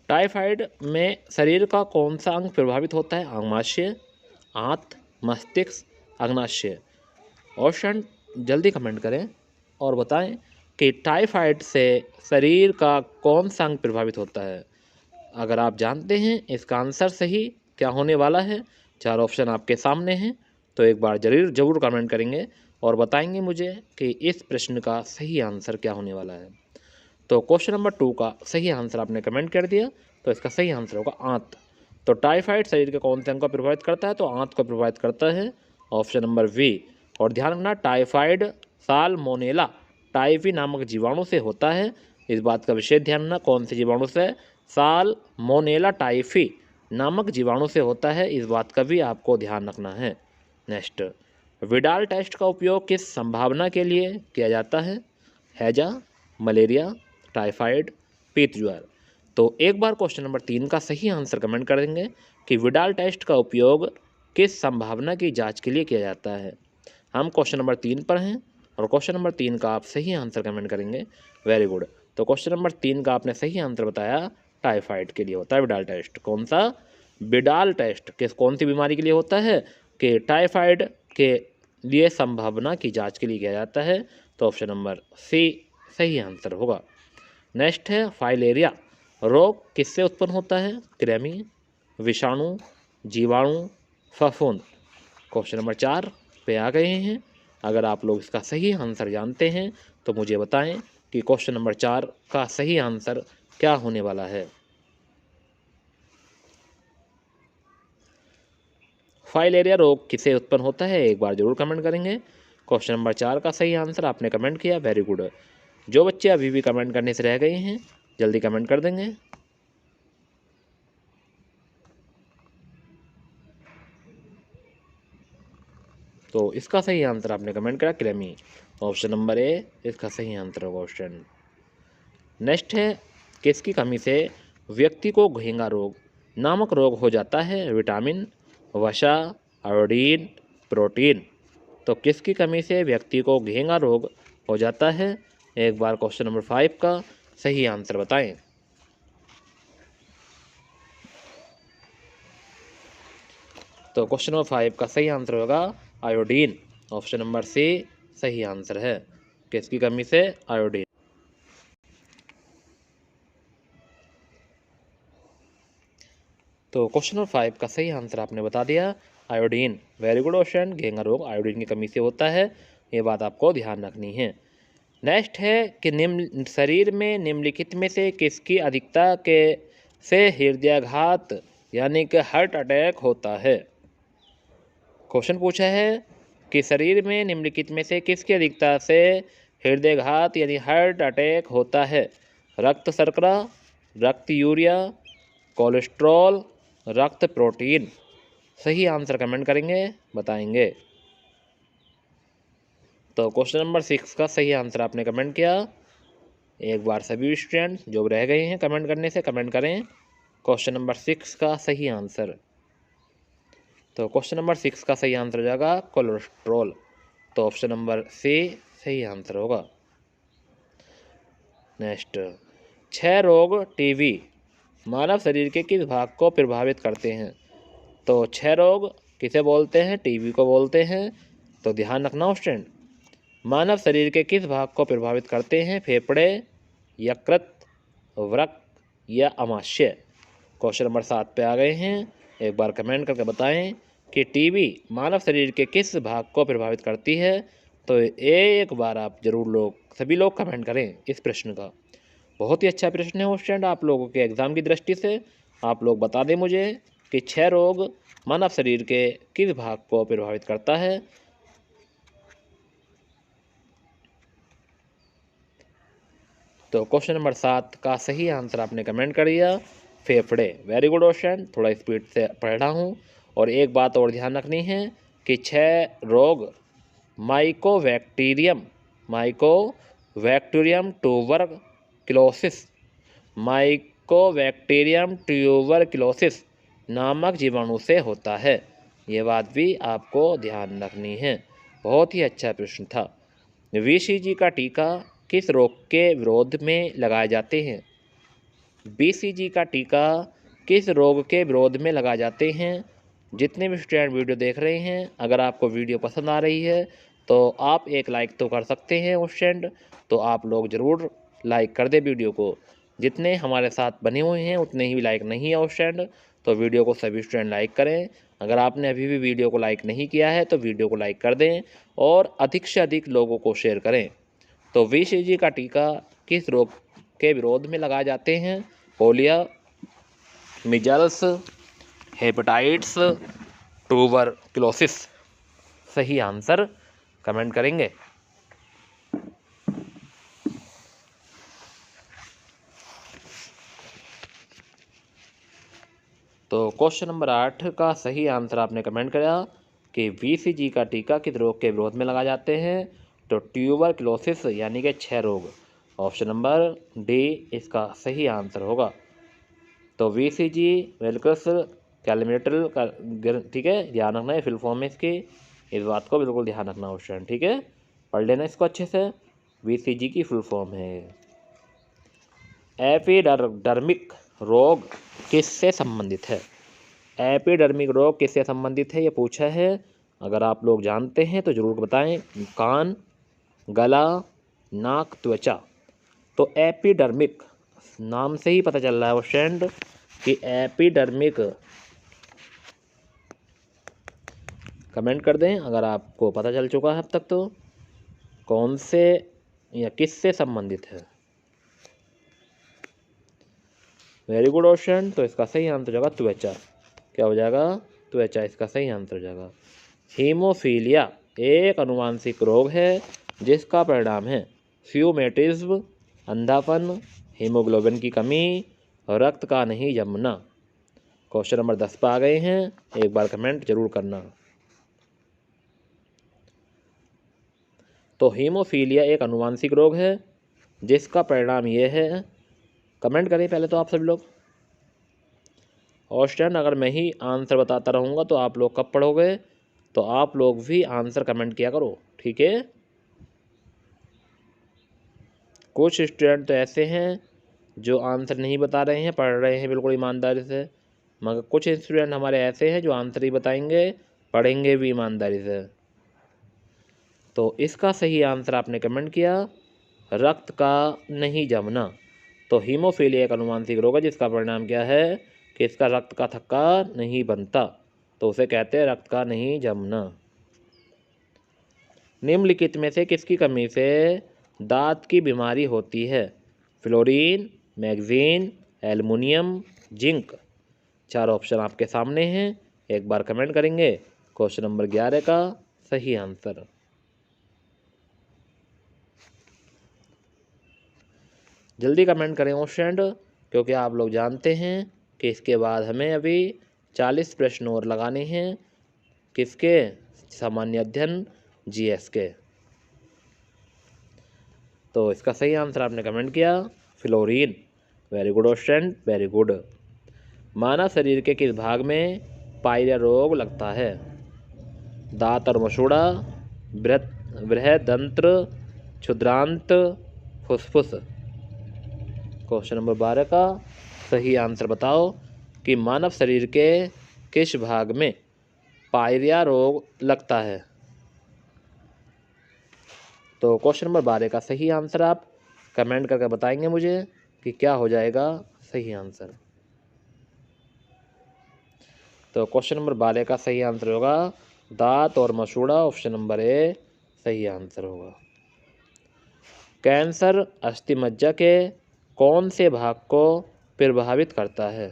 टाइफाइड में शरीर का कौन सा अंग प्रभावित होता है? आमाशय, आंत, मस्तिष्क, अग्नाशय। ऑप्शन जल्दी कमेंट करें और बताएं कि टाइफाइड से शरीर का कौन सा अंग प्रभावित होता है। अगर आप जानते हैं इसका आंसर सही क्या होने वाला है, 4 ऑप्शन आपके सामने हैं, तो एक बार जरूर कमेंट करेंगे और बताएंगे मुझे कि इस प्रश्न का सही आंसर क्या होने वाला है। तो क्वेश्चन नंबर 2 का सही आंसर आपने कमेंट कर दिया, तो इसका सही आंसर होगा आंत। तो टाइफाइड शरीर के कौन से अंग को प्रभावित करता है? तो आंत को प्रभावित करता है, ऑप्शन नंबर वी। और ध्यान रखना टाइफाइड साल्मोनेला टाइफी नामक जीवाणु से होता है, इस बात का विशेष ध्यान रखना। कौन से जीवाणु से? साल्मोनेला टाइफी नामक जीवाणु से होता है, इस बात का भी आपको ध्यान रखना है। नेक्स्ट, विडाल टेस्ट का उपयोग किस संभावना के लिए किया जाता है? हैजा, मलेरिया, टाइफाइड, पीत ज्वर। तो एक बार क्वेश्चन नंबर 3 का सही आंसर कमेंट कर देंगे कि विडाल टेस्ट का उपयोग किस संभावना की जांच के लिए किया जाता है। हम क्वेश्चन नंबर 3 पर हैं और क्वेश्चन नंबर 3 का आप सही आंसर कमेंट करेंगे। Very good. तो क्वेश्चन नंबर 3 का आपने सही आंसर बताया, टाइफाइड के लिए होता है विडाल टेस्ट। कौन सा? विडाल टेस्ट कौन सी बीमारी के लिए होता है? कि टाइफाइड के लिए संभावना की जांच के लिए किया जाता है। तो ऑप्शन नंबर सी सही आंसर होगा। नेक्स्ट है फाइलेरिया रोग किससे उत्पन्न होता है? कृमि, विषाणु, जीवाणु, फफूंद। क्वेश्चन नंबर 4 पे आ गए हैं। अगर आप लोग इसका सही आंसर जानते हैं तो मुझे बताएं कि क्वेश्चन नंबर 4 का सही आंसर क्या होने वाला है। फाइलेरिया रोग किससे उत्पन्न होता है? एक बार जरूर कमेंट करेंगे। क्वेश्चन नंबर 4 का सही आंसर आपने कमेंट किया, वेरी गुड। जो बच्चे अभी भी कमेंट करने से रह गए हैं जल्दी कमेंट कर देंगे। तो इसका सही आंसर आपने कमेंट करा कृमि, ऑप्शन नंबर ए इसका सही आंसर होगा ऑप्शन। नेक्स्ट है किसकी कमी से व्यक्ति को घेंगा रोग नामक रोग हो जाता है? विटामिन, वसा, आयोडीन, प्रोटीन। तो किसकी कमी से व्यक्ति को घेंगा रोग हो जाता है? एक बार क्वेश्चन नंबर 5 का सही आंसर बताएं। तो क्वेश्चन नंबर 5 का सही आंसर होगा आयोडीन, ऑप्शन नंबर सी सही आंसर है। किसकी कमी से? आयोडीन। तो क्वेश्चन नंबर 5 का सही आंसर आपने बता दिया आयोडीन, वेरी गुड ऑप्शन। घेंगा रोग आयोडीन की कमी से होता है, ये बात आपको ध्यान रखनी है। नेक्स्ट है कि निम्न शरीर में निम्नलिखित में से किसकी अधिकता के से हृदयाघात यानी कि हार्ट अटैक होता है? क्वेश्चन पूछा है कि शरीर में निम्नलिखित में से किसकी अधिकता से हृदयाघात यानी हार्ट अटैक होता है? रक्त शर्करा, रक्त यूरिया, कोलेस्ट्रॉल, रक्त प्रोटीन। सही आंसर कमेंट करेंगे, बताएंगे। तो क्वेश्चन नंबर 6 का सही आंसर आपने कमेंट किया। एक बार सभी स्टूडेंट जो रह गए हैं कमेंट करने से कमेंट करें क्वेश्चन नंबर 6 का सही आंसर। तो क्वेश्चन नंबर 6 का सही आंसर हो जाएगा कोलेस्ट्रॉल, तो ऑप्शन नंबर सी सही आंसर होगा। नेक्स्ट, 6 रोग टीबी मानव शरीर के किस भाग को प्रभावित करते हैं? तो 6 रोग किसे बोलते हैं? टीबी को बोलते हैं। तो ध्यान रखना स्टूडेंट, मानव शरीर के किस भाग को प्रभावित करते हैं? फेफड़े, यकृत, वृक्क या अमाशय। क्वेश्चन नंबर 7 पे आ गए हैं। एक बार कमेंट करके बताएं कि टीबी मानव शरीर के किस भाग को प्रभावित करती है। तो एक बार आप जरूर सभी लोग कमेंट करें इस प्रश्न का। बहुत ही अच्छा प्रश्न है स्टूडेंट, आप लोगों के एग्ज़ाम की दृष्टि से आप लोग बता दें मुझे कि 6 रोग मानव शरीर के किस भाग को प्रभावित करता है। तो क्वेश्चन नंबर 7 का सही आंसर आपने कमेंट कर दिया फेफड़े, वेरी गुड ऑप्शन। थोड़ा स्पीड से पढ़ रहा हूँ। और एक बात और ध्यान रखनी है कि 6 रोग माइकोबैक्टीरियम ट्यूबरक्लोसिस नामक जीवाणु से होता है। ये बात भी आपको ध्यान रखनी है। बहुत ही अच्छा प्रश्न था। बीसीजी का टीका किस रोग के विरोध में लगाए जाते हैं? बीसीजी का टीका किस रोग के विरोध में लगाए जाते हैं? जितने भी स्टूडेंट वीडियो देख रहे हैं, अगर आपको वीडियो पसंद आ रही है तो आप एक लाइक तो कर सकते हैं स्टूडेंट, तो आप लोग ज़रूर लाइक कर दें वीडियो को। जितने हमारे साथ बने हुए हैं उतने ही लाइक नहीं है स्टूडेंट, तो वीडियो को सभी स्टूडेंट लाइक करें। अगर आपने अभी भी वीडियो को लाइक नहीं किया है तो वीडियो को लाइक कर दें और अधिक से अधिक लोगों को शेयर करें। तो बीसीजी का टीका किस रोग के विरोध में लगाए जाते हैं? Polio, measles, hepatitis, tuberculosis. सही आंसर कमेंट करेंगे। तो क्वेश्चन नंबर 8 का सही आंसर आपने कमेंट करा कि बीसीजी का टीका किस रोग के विरोध में लगाए जाते हैं? तो ट्यूबरक्लोसिस यानी कि 6 रोग। ऑप्शन नंबर डी इसका सही आंसर होगा। तो बीसीजी वेलकस कैलमेटल का, ठीक है, ध्यान रखना है फुल फॉर्म में इसकी, इस बात को बिल्कुल ध्यान रखना क्वेश्चन, ठीक है, पढ़ लेना इसको अच्छे से। बीसीजी की फुल फॉर्म है। एपिडर्मिक रोग किससे संबंधित है? एपिडर्मिक रोग किससे संबंधित है ये पूछा है। अगर आप लोग जानते हैं तो ज़रूर बताएं। कान, गला, नाक, त्वचा। तो एपिडर्मिक नाम से ही पता चल रहा है क्वेश्चन कि एपिडर्मिक, कमेंट कर दें अगर आपको पता चल चुका है अब तक, तो कौन से या किस से संबंधित है। Very good question. तो इसका सही आंसर हो जाएगा त्वचा। क्या हो जाएगा? त्वचा इसका सही आंसर हो जाएगा। हीमोफीलिया एक अनुवांशिक रोग है जिसका परिणाम है फ्यूमेटिज्म, अंधापन, हीमोग्लोबिन की कमी और रक्त का नहीं जमना। क्वेश्चन नंबर 10 पर आ गए हैं, एक बार कमेंट जरूर करना। तो हीमोफीलिया एक अनुवांशिक रोग है जिसका परिणाम ये है, कमेंट करें पहले तो आप सभी लोग। ऑप्शन अगर मैं ही आंसर बताता रहूँगा तो आप लोग कब पढ़ोगे, तो आप लोग भी आंसर कमेंट किया करो, ठीक है। कुछ स्टूडेंट तो ऐसे हैं जो आंसर नहीं बता रहे हैं, पढ़ रहे हैं बिल्कुल ईमानदारी से, मगर कुछ स्टूडेंट हमारे ऐसे हैं जो आंसर ही बताएंगे, पढ़ेंगे भी ईमानदारी से। तो इसका सही आंसर आपने कमेंट किया, रक्त का नहीं जमना। तो हीमोफीलिया एक अनुवांशिक रोग है जिसका परिणाम क्या है कि इसका रक्त का थक्का नहीं बनता, तो उसे कहते हैं रक्त का नहीं जमना। निम्नलिखित में से किसकी कमी से दांत की बीमारी होती है? Fluorine, manganese, aluminium, zinc. चार ऑप्शन आपके सामने हैं, एक बार कमेंट करेंगे क्वेश्चन नंबर 11 का सही आंसर। जल्दी कमेंट करें क्वेश्चन, क्योंकि आप लोग जानते हैं कि इसके बाद हमें अभी 40 प्रश्न और लगाने हैं। किसके? सामान्य अध्ययन, जीएस के। तो इसका सही आंसर आपने कमेंट किया fluorine. Very good question, very good. मानव शरीर के किस भाग में पायरिया रोग लगता है? दांत और मसूड़ा, बृहदंत्र, क्षुद्रांत, फुसफुस। क्वेश्चन नंबर 12 का सही आंसर बताओ कि मानव शरीर के किस भाग में पायरिया रोग लगता है? तो क्वेश्चन नंबर 12 का सही आंसर आप कमेंट करके बताएंगे मुझे कि क्या हो जाएगा सही आंसर। तो क्वेश्चन नंबर 12 का सही आंसर होगा दांत और मसूड़ा, ऑप्शन नंबर ए सही आंसर होगा। कैंसर अस्थिमज्जा के कौन से भाग को प्रभावित करता है?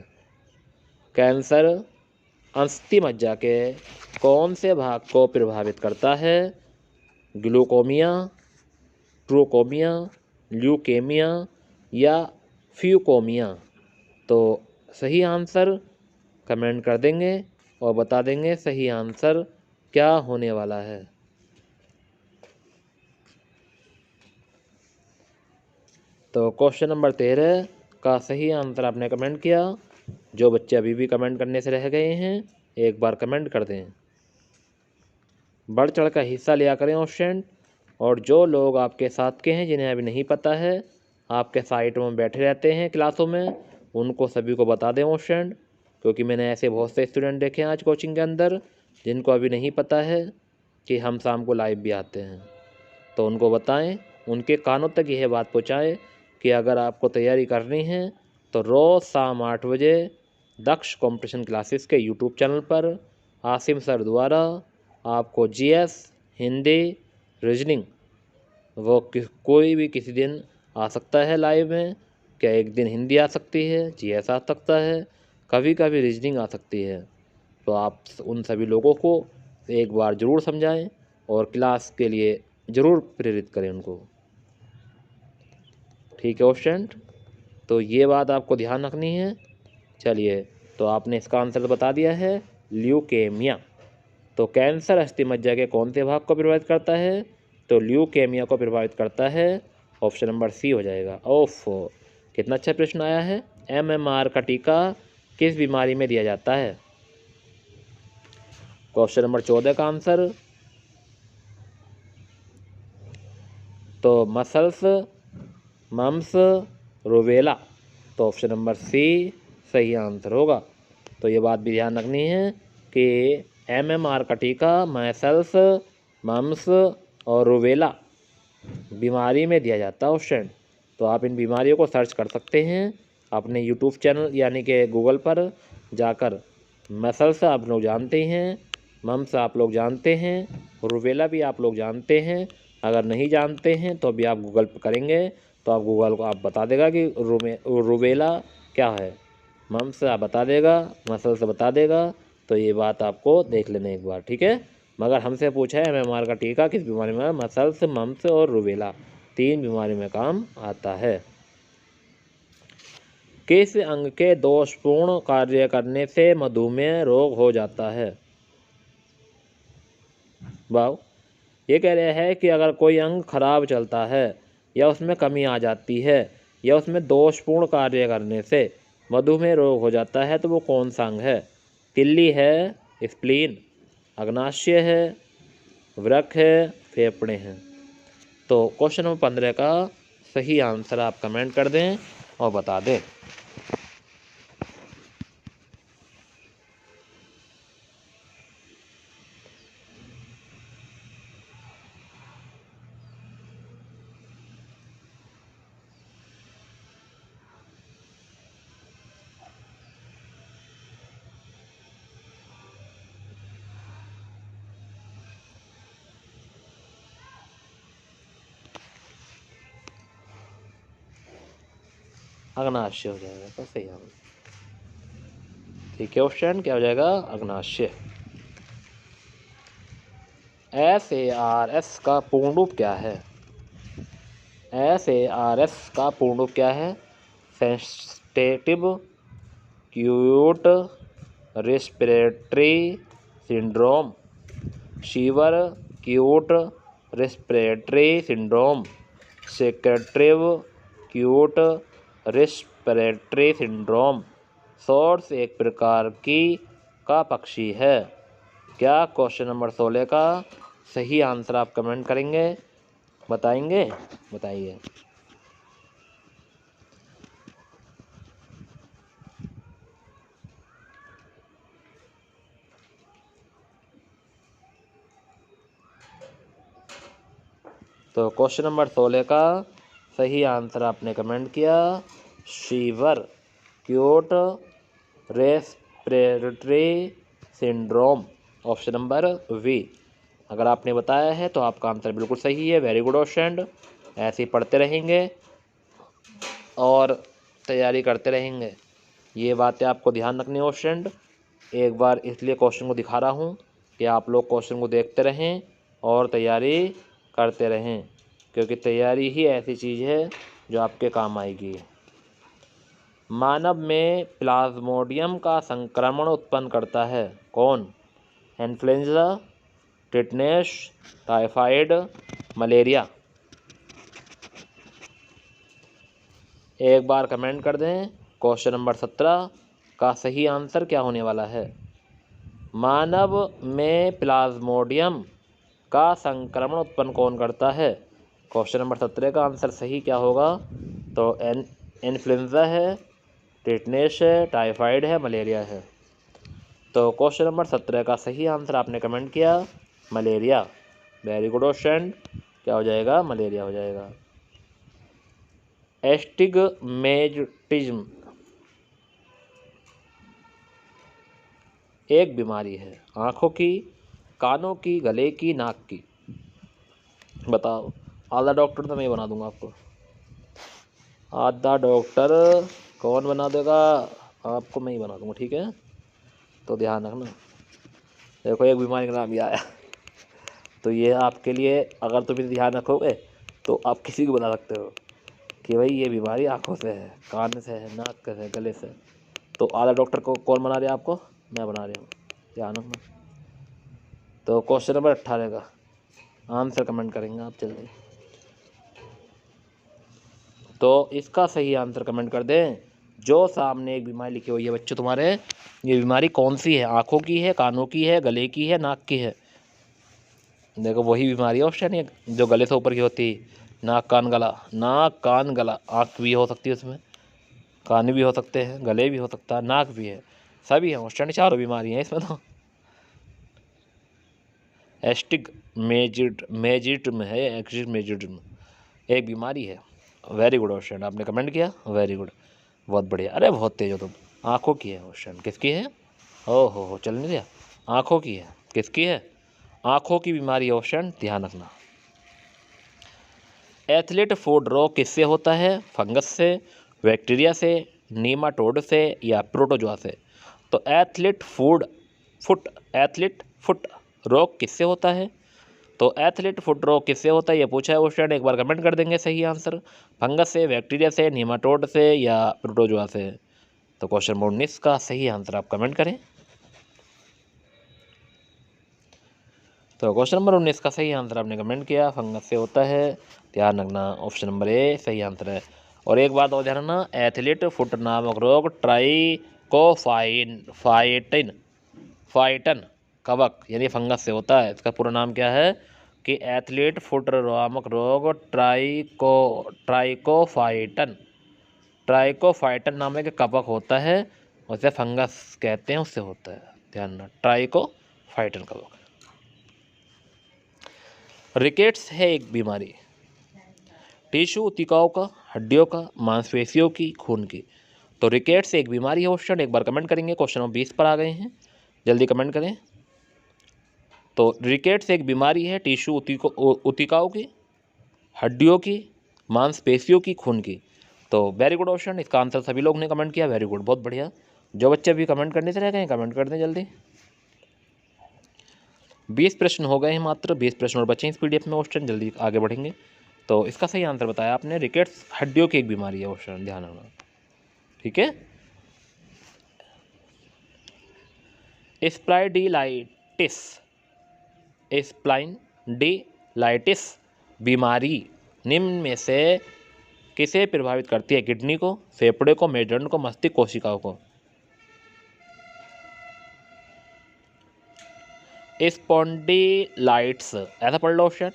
कैंसर अस्थिमज्जा के कौन से भाग को प्रभावित करता है? ग्लूकोमिया, ट्रोकोमिया, ल्यूकेमिया या फ्यूकोमिया। तो सही आंसर कमेंट कर देंगे और बता देंगे सही आंसर क्या होने वाला है। तो क्वेश्चन नंबर 13 का सही आंसर आपने कमेंट किया। जो बच्चे अभी भी कमेंट करने से रह गए हैं, एक बार कमेंट कर दें। बढ़ चढ़ कर हिस्सा लिया करें स्टूडेंट। और जो लोग आपके साथ के हैं जिन्हें अभी नहीं पता है, आपके साइड में बैठे रहते हैं क्लासों में, उनको सभी को बता दें स्टूडेंट, क्योंकि मैंने ऐसे बहुत से स्टूडेंट देखे हैं आज कोचिंग के अंदर जिनको अभी नहीं पता है कि हम शाम को लाइव भी आते हैं। तो उनको बताएं, उनके कानों तक यह बात पहुँचाएं कि अगर आपको तैयारी करनी है तो रोज़ शाम 8 बजे दक्ष कंपटीशन क्लासेस के यूट्यूब चैनल पर आसिम सर द्वारा आपको जीएस, हिंदी, रीजनिंग वो कोई भी किसी दिन आ सकता है लाइव में। क्या एक दिन हिंदी आ सकती है, जीएस आ सकता है, कभी कभी रीजनिंग आ सकती है। तो आप उन सभी लोगों को एक बार ज़रूर समझाएं और क्लास के लिए ज़रूर प्रेरित करें उनको। ठीक है स्टूडेंट, तो ये बात आपको ध्यान रखनी है। चलिए, तो आपने इसका आंसर बता दिया है, ल्यूकेमिया। तो कैंसर अस्थिमज्जा के कौन से भाग को प्रभावित करता है? तो ल्यूकेमिया को प्रभावित करता है। ऑप्शन नंबर सी हो जाएगा। ओफ, कितना अच्छा प्रश्न आया है। एमएमआर का टीका किस बीमारी में दिया जाता है? क्वेश्चन नंबर 14 का आंसर तो मसल्स, मम्स, रूबेला। तो ऑप्शन नंबर सी सही आंसर होगा। तो ये बात भी ध्यान रखनी है कि एमएमआर का टीका मसल्स, मम्स और रूबेला बीमारी में दिया जाता है स्टूडेंट। तो आप इन बीमारियों को सर्च कर सकते हैं अपने यूट्यूब चैनल यानी कि गूगल पर जाकर। मसल्स आप लोग जानते हैं, मम्स आप लोग जानते हैं, रूबेला भी आप लोग जानते हैं। अगर नहीं जानते हैं तो अभी आप गूगल पर करेंगे तो आप गूगल को आप बता देगा कि रूबेला क्या है, मम्स आप बता देगा, मसल्स बता देगा। तो ये बात आपको देख लेना एक बार, ठीक है। मगर हमसे पूछा है एमएमआर का टीका किस बीमारी में? मसल्स, मम्स और रूबेला 3 बीमारी में काम आता है। किस अंग के दोषपूर्ण कार्य करने से मधुमेह रोग हो जाता है? वाह, ये कह रहे हैं कि अगर कोई अंग खराब चलता है या उसमें कमी आ जाती है या उसमें दोषपूर्ण कार्य करने से मधुमेह रोग हो जाता है तो वो कौन सा अंग है? तिल्ली है, स्प्लीन, अग्नाशय है, वृक्क है, फेफड़े हैं। तो क्वेश्चन नंबर 15 का सही आंसर आप कमेंट कर दें और बता दें। अग्नाशय हो जाएगा तो सही आंसर। ठीक है ऑप्शन क्या हो जाएगा? अग्नाशय। SARS का पूर्ण रूप क्या है? SARS का पूर्ण रूप क्या है? Sensitive acute respiratory syndrome, severe acute respiratory syndrome, secretive acute respiratory syndrome. SARS एक प्रकार का पक्षी है। क्या क्वेश्चन नंबर 16 का सही आंसर आप कमेंट करेंगे, बताएंगे? बताइए। तो क्वेश्चन नंबर 16 का सही आंसर आपने कमेंट किया, severe acute respiratory syndrome, option number V. अगर आपने बताया है तो आपका आंसर बिल्कुल सही है। Very good option. ऐसे ही पढ़ते रहेंगे और तैयारी करते रहेंगे। ये बातें आपको ध्यान रखनी है ऑप्शन। एक बार इसलिए क्वेश्चन को दिखा रहा हूँ कि आप लोग क्वेश्चन को देखते रहें और तैयारी करते रहें, क्योंकि तैयारी ही ऐसी चीज़ है जो आपके काम आएगी। मानव में प्लाज्मोडियम का संक्रमण उत्पन्न करता है कौन? Influenza, tetanus, typhoid, malaria. एक बार कमेंट कर दें। क्वेश्चन नंबर 17 का सही आंसर क्या होने वाला है? मानव में प्लाज्मोडियम का संक्रमण उत्पन्न कौन करता है? क्वेश्चन नंबर 17 का आंसर सही क्या होगा? तो इन्फ्लुएंजा है, टिटनेस है, टाइफाइड है, मलेरिया है। तो क्वेश्चन नंबर 17 का सही आंसर आपने कमेंट किया मलेरिया। Very good question. क्या हो जाएगा? मलेरिया हो जाएगा। एस्टिग्मेटिज्म एक बीमारी है आँखों की, कानों की, गले की, नाक की। बताओ। आधा डॉक्टर तो मैं बना दूंगा आपको। आधा डॉक्टर कौन बना देगा? आपको मैं ही बना दूंगा, ठीक है? तो ध्यान रखना। देखो एक बीमारी का नाम ये आया तो ये आपके लिए, अगर तुम इसे ध्यान रखोगे तो आप किसी को बता सकते हो कि भाई ये बीमारी आँखों से है, कान से है, नाक से है, गले से। तो आधा डॉक्टर को कौन बना रहा है आपको? मैं बना रहा हूँ, ध्यान रखना। तो क्वेश्चन नंबर 18 का आंसर कमेंट करेंगे आप जल्दी। तो इसका सही आंसर कमेंट कर दें। जो सामने एक बीमारी लिखी हुई है बच्चों तुम्हारे, ये बीमारी कौन सी है? आँखों की है, कानों की है, गले की है, नाक की है? देखो वही बीमारी है ऑप्शन एक जो गले से ऊपर की होती है। नाक कान गला, नाक कान गला। आँख भी हो सकती है उसमें, कान भी हो सकते हैं, गले भी हो सकता है, नाक भी है, सभी है ऑप्शन। चारों बीमारी हैं इसमें तो। एस्टिग्मेटिज्म है, एस्टिग्मेटिज्म एक बीमारी है। वेरी गुड क्वेश्चन, आपने कमेंट किया, वेरी गुड, बहुत बढ़िया। अरे बहुत तेज हो तुम। आँखों की है क्वेश्चन, किसकी है? हो चल नहीं दिया। आँखों की है, किसकी है? आँखों की बीमारी ऑप्शन, ध्यान रखना। एथलीट फूड रोग किससे होता है? फंगस से, बैक्टीरिया से, नीमाटोड से या प्रोटोजोआ से? तो एथलीट फुट रोग किससे होता है? तो एथलीट फुट रोग किससे होता है ये पूछा है क्वेश्चन। एक बार कमेंट कर देंगे सही आंसर। फंगस से, बैक्टीरिया से, नीमाटोड से या प्रोटोजोआ से? तो क्वेश्चन नंबर 19 का सही आंसर आप कमेंट करें। तो क्वेश्चन नंबर 19 का सही आंसर आपने कमेंट किया, फंगस से होता है। ध्यान रखना, ऑप्शन नंबर ए सही आंसर है। और एक बात और ध्यान रखना, एथलीट फुट नामक रोग ट्राइकोफाइटन कवक यानी फंगस से होता है। इसका पूरा नाम क्या है? कि एथलीट फुट नामक रोग ट्राइकोफाइटन नामक कवक होता है, उसे फंगस कहते हैं, उससे होता है। ध्यान रखना, ट्राइकोफाइटन कवक। रिकेट्स है एक बीमारी, टिश्यू ऊतकों का, हड्डियों का, मांसपेशियों की, खून की। तो रिकेट्स एक बीमारी है क्वेश्चन। एक बार कमेंट करेंगे। क्वेश्चन नंबर 20 पर आ गए हैं, जल्दी कमेंट करें। तो रिकेट्स एक बीमारी है टिश्यू ऊतकों की, हड्डियों की, मांसपेशियों की, खून की। तो वेरी गुड ऑप्शन, इसका आंसर सभी लोग ने कमेंट किया, वेरी गुड, बहुत बढ़िया। जो बच्चे भी कमेंट करने से रह गए कमेंट कर दें जल्दी। 20 प्रश्न हो गए हैं, मात्र 20 प्रश्न और बचे हैं इस पीडीएफ में क्वेश्चन, जल्दी आगे बढ़ेंगे। तो इसका सही आंसर बताया आपने, रिकेट्स हड्डियों की एक बीमारी है क्वेश्चन, ध्यान रखना, ठीक है। स्प्लाइंडिलाइटिस बीमारी निम्न में से किसे प्रभावित करती है? किडनी को, फेफड़े को, मेरुदंड को, मस्तिष्क कोशिकाओं को? स्पॉन्डिलाइट्स, ऐसा पढ़ लो ऑप्शन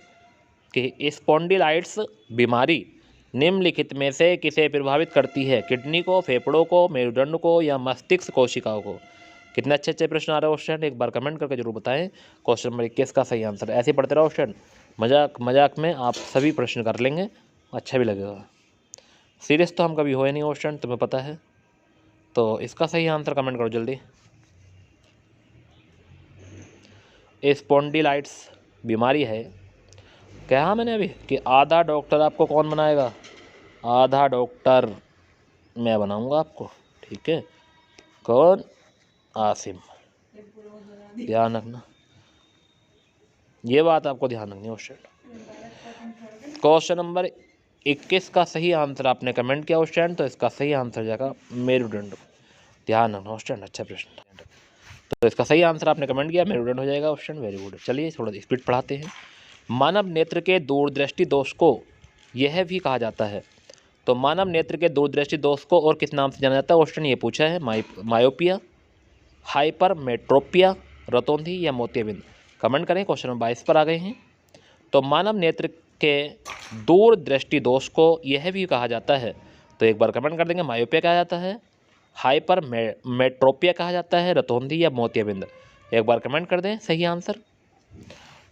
कि स्पॉन्डिलाइट्स बीमारी निम्नलिखित में से किसे प्रभावित करती है? किडनी को, फेफड़ों को, मेरुदंड को या मस्तिष्क कोशिकाओं को? कितने अच्छे अच्छे प्रश्न आ रहे हैं क्वेश्चन, एक बार कमेंट करके जरूर बताएं। क्वेश्चन नंबर 21 का सही आंसर, ऐसे पढ़ते रहो क्वेश्चन, मजाक में आप सभी प्रश्न कर लेंगे, अच्छा भी लगेगा। सीरियस तो हम कभी हुए नहीं क्वेश्चन, तुम्हें पता है। तो इसका सही आंसर कमेंट करो जल्दी। स्पॉन्डिलाइट्स बीमारी है, कहा मैंने अभी कि आधा डॉक्टर आपको कौन बनाएगा? आधा डॉक्टर मैं बनाऊंगा आपको, ठीक है। कौन? आसिम, ध्यान रखना, ये बात आपको ध्यान रखनी है क्वेश्चन। क्वेश्चन नंबर 21 का सही आंसर आपने कमेंट किया क्वेश्चन, तो इसका सही आंसर जाएगा मेरुदंड, ध्यान रखना क्वेश्चन, अच्छा प्रश्न। तो इसका सही आंसर आपने कमेंट किया, मेरुदंड हो जाएगा क्वेश्चन, वेरी गुड। चलिए थोड़ा स्पीड पढ़ाते हैं। मानव नेत्र के दूरदृष्टि दोष को यह भी कहा जाता है। तो मानव नेत्र के दूरदृष्टि दोष को और किस नाम से जाना जाता है? क्वेश्चन ये पूछा है, मायोपिया, हाइपरमेट्रोपिया, रतौंधी या मोतियाबिंद? कमेंट करें। क्वेश्चन नंबर 22 पर आ गए हैं, तो मानव नेत्र के दूरदृष्टि दोष को यह भी कहा जाता है, तो एक बार कमेंट कर देंगे, मायोपिया कहा जाता है, हाइपर मेट्रोपिया कहा जाता है, रतौंधी या मोतियाबिंद। एक बार कमेंट कर दें सही आंसर।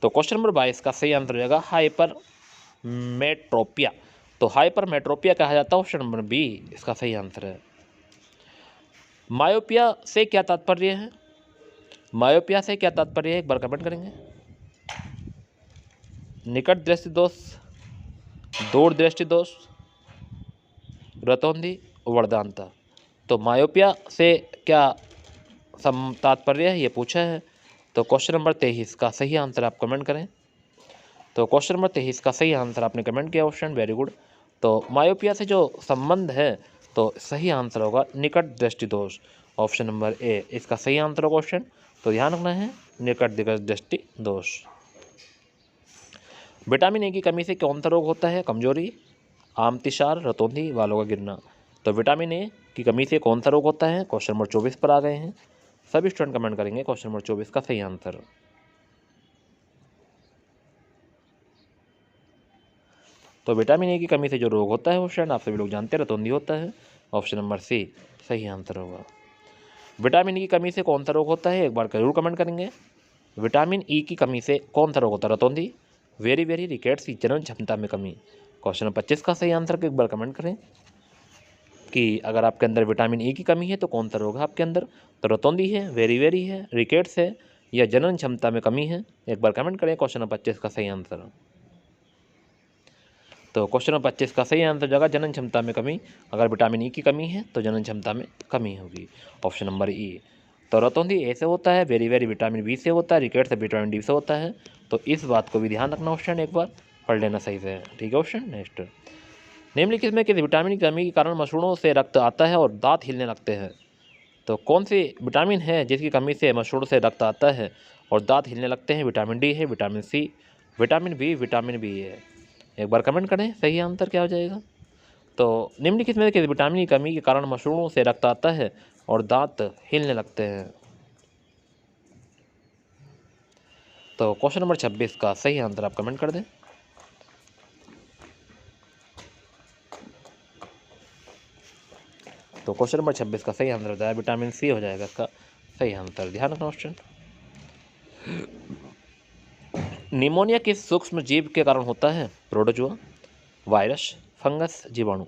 तो क्वेश्चन नंबर 22 का सही आंसर हो जाएगा हाइपर मेट्रोपिया। तो हाइपर मेट्रोपिया कहा जाता है, ऑप्शन नंबर बी इसका सही आंसर है। मायोपिया से क्या तात्पर्य है? मायोपिया से क्या तात्पर्य है, एक बार कमेंट करेंगे। निकट दृष्टि दोष, दूर दृष्टि दोष, रतौंधी, वरदानता। तो मायोपिया से क्या तात्पर्य है ये पूछा है। तो क्वेश्चन नंबर 23 का सही आंसर आप कमेंट करें। तो क्वेश्चन नंबर 23 का सही आंसर आपने कमेंट किया ऑप्शन, वेरी गुड। तो मायोपिया से जो संबंध है तो सही आंसर होगा निकट दृष्टि दोष, ऑप्शन नंबर ए इसका सही आंसर होगा क्वेश्चन। तो ध्यान रखना है निकट दृष्टि दोष। विटामिन ए की कमी से कौन सा रोग होता है? कमजोरी, आमतिसार, रतौंधी, बालों का गिरना। तो विटामिन ए की कमी से कौन सा रोग होता है? क्वेश्चन नंबर 24 पर आ गए हैं, सभी स्टूडेंट कमेंट करेंगे क्वेश्चन नंबर 24 का सही आंसर। तो विटामिन ए की कमी से जो रोग होता है क्वेश्चन आप सभी लोग जानते हैं, रतौंधी होता है, ऑप्शन नंबर सी सही आंसर होगा। विटामिन ई की कमी से कौन सा रोग होता है? एक बार जरूर कमेंट करेंगे। विटामिन ई की कमी से कौन सा रोग होता है? रतौंधी, वेरी वेरी, रिकेट्स, जनन क्षमता में कमी। क्वेश्चन नंबर 25 का सही आंसर को एक बार कमेंट करें कि अगर आपके अंदर विटामिन ई की कमी है तो कौन सा रोग है आपके अंदर? तो रतौंधी है, वेरी वेरी है, रिकेट्स है, या जनन क्षमता में कमी है। एक बार कमेंट करें क्वेश्चन नंबर 25 का सही आंसर। तो क्वेश्चन नंबर 25 का सही आंसर जगह जनन क्षमता में कमी। अगर विटामिन ई की कमी है तो जनन क्षमता में कमी होगी, ऑप्शन नंबर ई। तो रतौंधी ए से होता है, वेरी वेरी विटामिन बी से होता है, रिकेट से विटामिन डी से होता है। तो इस बात को भी ध्यान रखना ऑप्शन, एक बार पढ़ लेना सही से, ठीक है। ऑप्शन नेक्स्ट, निम्नलिखित में किस विटामिन की कमी के कारण मसूड़ों से रक्त आता है और दांत हिलने लगते हैं? तो कौन सी विटामिन है जिसकी कमी से मसूड़ों से रक्त आता है और दांत हिलने लगते हैं? विटामिन डी है, विटामिन सी, विटामिन बी है। एक बार कमेंट करें सही आंसर क्या हो जाएगा। तो निम्नलिखित में किस विटामिन की कमी के कारण मसूड़ों से रक्त आता है और दांत हिलने लगते हैं? तो क्वेश्चन नंबर 26 का सही आंसर आप कमेंट कर दें। तो क्वेश्चन नंबर 26 का सही आंसर होता है विटामिन सी हो जाएगा इसका सही आंसर, ध्यान रखना क्वेश्चन। निमोनिया किस सूक्ष्म जीव के कारण होता है? प्रोटोजुआ, वायरस, फंगस, जीवाणु।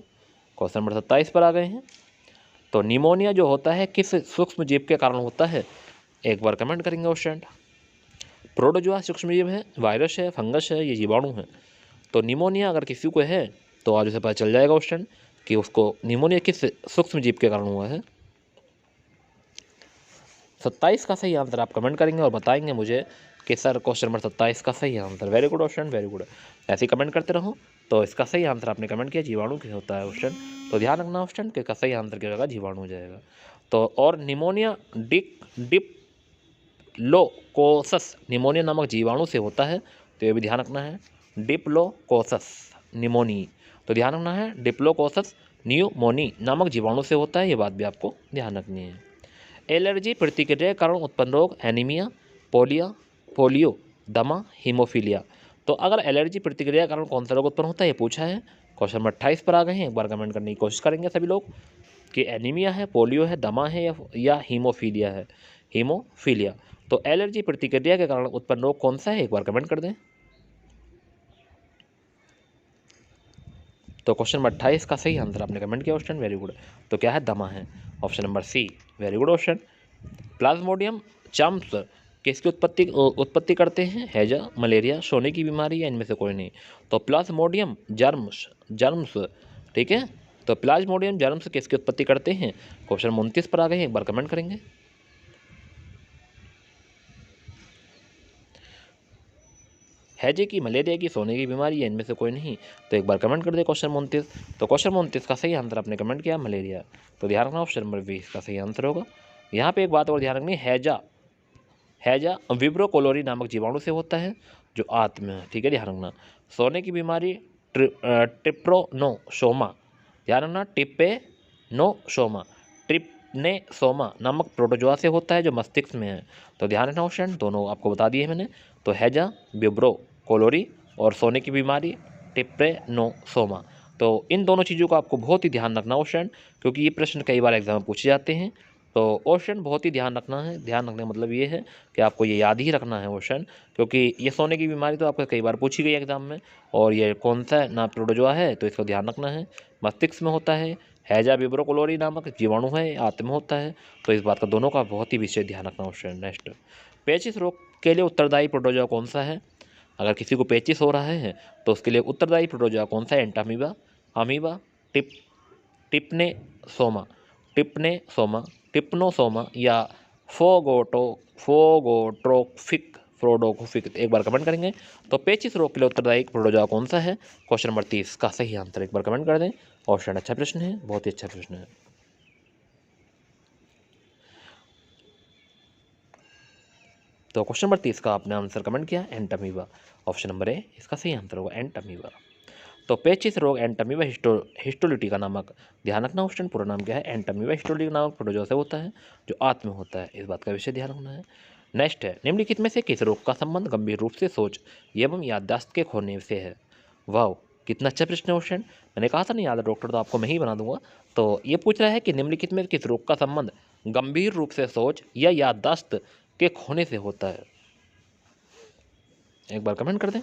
क्वेश्चन नंबर 27 पर आ गए हैं। तो निमोनिया जो होता है किस सूक्ष्म जीव के कारण होता है? एक बार कमेंट करेंगे क्वेश्चन। प्रोटोजुआ सूक्ष्म जीव है, वायरस है, फंगस है, ये जीवाणु है। तो निमोनिया अगर किसी को है तो आज उसे पता चल जाएगा क्वेश्चन कि उसको निमोनिया किस सूक्ष्म जीव के कारण हुआ है। 27 का सही आंसर आप कमेंट करेंगे और बताएंगे मुझे कि सर क्वेश्चन नंबर 27 का सही answer. Very good question, very good, ऐसे ही कमेंट करते रहो। तो इसका सही आंसर आपने कमेंट किया जीवाणु के होता है क्वेश्चन। तो ध्यान रखना क्वेश्चन कि इसका सही आंसर क्या होगा, जीवाणु हो जाएगा। तो और निमोनिया डिप्लोकोकस निमोनिया नामक जीवाणु से होता है, तो ये भी ध्यान रखना है, डिप्लोकोकस निमोनी। तो ध्यान रखना है डिप्लोकोकस न्यूमोनी नामक जीवाणु से होता है, ये बात भी आपको ध्यान रखनी है। एलर्जी प्रतिक्रिया के कारण उत्पन्न रोग, एनीमिया, पोलियो, दमा, हीमोफीलिया। तो अगर एलर्जी प्रतिक्रिया के कारण कौन सा रोग उत्पन्न होता है ये पूछा है। क्वेश्चन नंबर 28 पर आ गए हैं, एक बार कमेंट करने की कोशिश करेंगे सभी लोग कि एनीमिया है, पोलियो है, दमा है या हीमोफीलिया है। हीमोफीलिया। तो एलर्जी प्रतिक्रिया के कारण उत्पन्न रोग कौन सा है, एक बार कमेंट कर दें। तो क्वेश्चन नंबर 28 का सही आंसर आपने कमेंट किया क्वेश्चन, वेरी गुड। तो क्या है, दमा है, option number C, very good question. Plasmodium चम्प्स किसकी उत्पत्ति करते हैं? हैजा, मलेरिया, सोने की बीमारी या इनमें से कोई नहीं। तो प्लाज्मोडियम जर्म्स, ठीक है। तो प्लाज्मोडियम जर्म्स किसकी उत्पत्ति करते हैं? क्वेश्चन 29 पर आ गए, एक बार कमेंट करेंगे। हैजे की, मलेरिया की, सोने की बीमारी या इनमें से कोई नहीं। तो एक बार कमेंट कर दे क्वेश्चन 29। तो क्वेश्चन 29 का सही आंसर आपने कमेंट किया मलेरिया। तो ध्यान रखना ऑप्शन नंबर 20 का सही आंसर होगा। यहाँ पे एक बात और ध्यान रखनी, हैजा विब्रो कोलोरी नामक जीवाणु से होता है जो आत्म है, ठीक है, ध्यान रखना। सोने की बीमारी ट्रिप्रोनोसोमा, ध्यान रखना, ट्रिप्नेसोमा नामक प्रोटोजोआ से होता है जो मस्तिष्क में है। तो ध्यान रखना ऑप्शन, दोनों आपको बता दिए मैंने। तो हैजा विब्रो कोलोरी और सोने की बीमारी ट्रिपेनोसोमा। तो इन दोनों चीज़ों का आपको बहुत ही ध्यान रखना क्वेश्चन, क्योंकि ये प्रश्न कई बार एग्जाम में पूछे जाते हैं। तो क्वेश्चन बहुत ही ध्यान रखना है। ध्यान रखने का मतलब ये है कि आपको ये याद ही रखना है क्वेश्चन, क्योंकि ये सोने की बीमारी तो आपको कई बार पूछी गई एग्जाम में। और ये कौन सा ना प्रोटोजोआ है, तो इसको ध्यान रखना है। मस्तिष्क में होता है। हैजा विब्रो कोलोरी नामक जीवाणु है, आंत में होता है। तो इस बात का दोनों का बहुत ही विशेष ध्यान रखना क्वेश्चन। नेक्स्ट, पेचिस रोग के लिए उत्तरदायी प्रोटोजोआ कौन सा है? अगर किसी को पेचिस हो रहा है तो उसके लिए उत्तरदायी प्रोटोजोआ कौन सा है? एंटामीबा, अमीबा, टिप्नेसोमा, टिप्नेसोमा, टिप्नोसोमा या फोगोट्रोफिक प्रोडोफिक। एक बार कमेंट करेंगे। तो पेचिस रोग के लिए उत्तरदायी प्रोटोजोआ कौन सा है? क्वेश्चन नंबर 30 का सही आंसर एक बार कमेंट कर दें। क्वेश्चन अच्छा प्रश्न है, बहुत ही अच्छा प्रश्न है। तो क्वेश्चन नंबर 30 का आपने आंसर कमेंट किया एंटामीबा। ऑप्शन नंबर ए इसका सही आंसर होगा एंटामीबा। तो पेचिस रोग एंटामीबा हिस्टोलिटिका नामक, ध्यान रखना क्वेश्चन पूरा नाम क्या है? एंटामीबा हिस्टोलिटिका नामक प्रोटोजोआ से होता है जो आंत में होता है। इस बात का विषय ध्यान रखना है। नेक्स्ट है, निम्नलिखित में से किस रोग का संबंध गंभीर रूप से सोच एवं याददाश्त के खोने से है? वाह, कितना अच्छा प्रश्न है क्वेश्चन। मैंने कहा था ना याद डॉक्टर तो आपको मैं ही बना दूंगा। तो ये पूछ रहा है कि निम्नलिखित में किस रोग का संबंध गंभीर रूप से सोच या याददाश्त के खोने से होता है? एक बार कमेंट कर दें।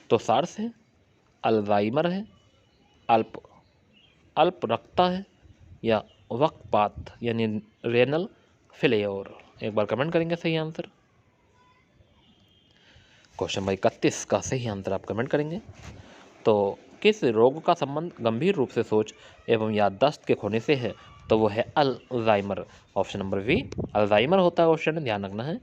तो सार्स है, अल्जाइमर है, अल्प अल्परक्ता है या वक्पात यानी रेनल फेलियर। एक बार कमेंट करेंगे सही आंसर। क्वेश्चन नंबर 31 का सही आंसर आप कमेंट करेंगे। तो किस रोग का संबंध गंभीर रूप से सोच एवं याददाश्त के खोने से है? तो वो है Alzheimer. Option number B Alzheimer होता है क्वेश्चन, ध्यान रखना है।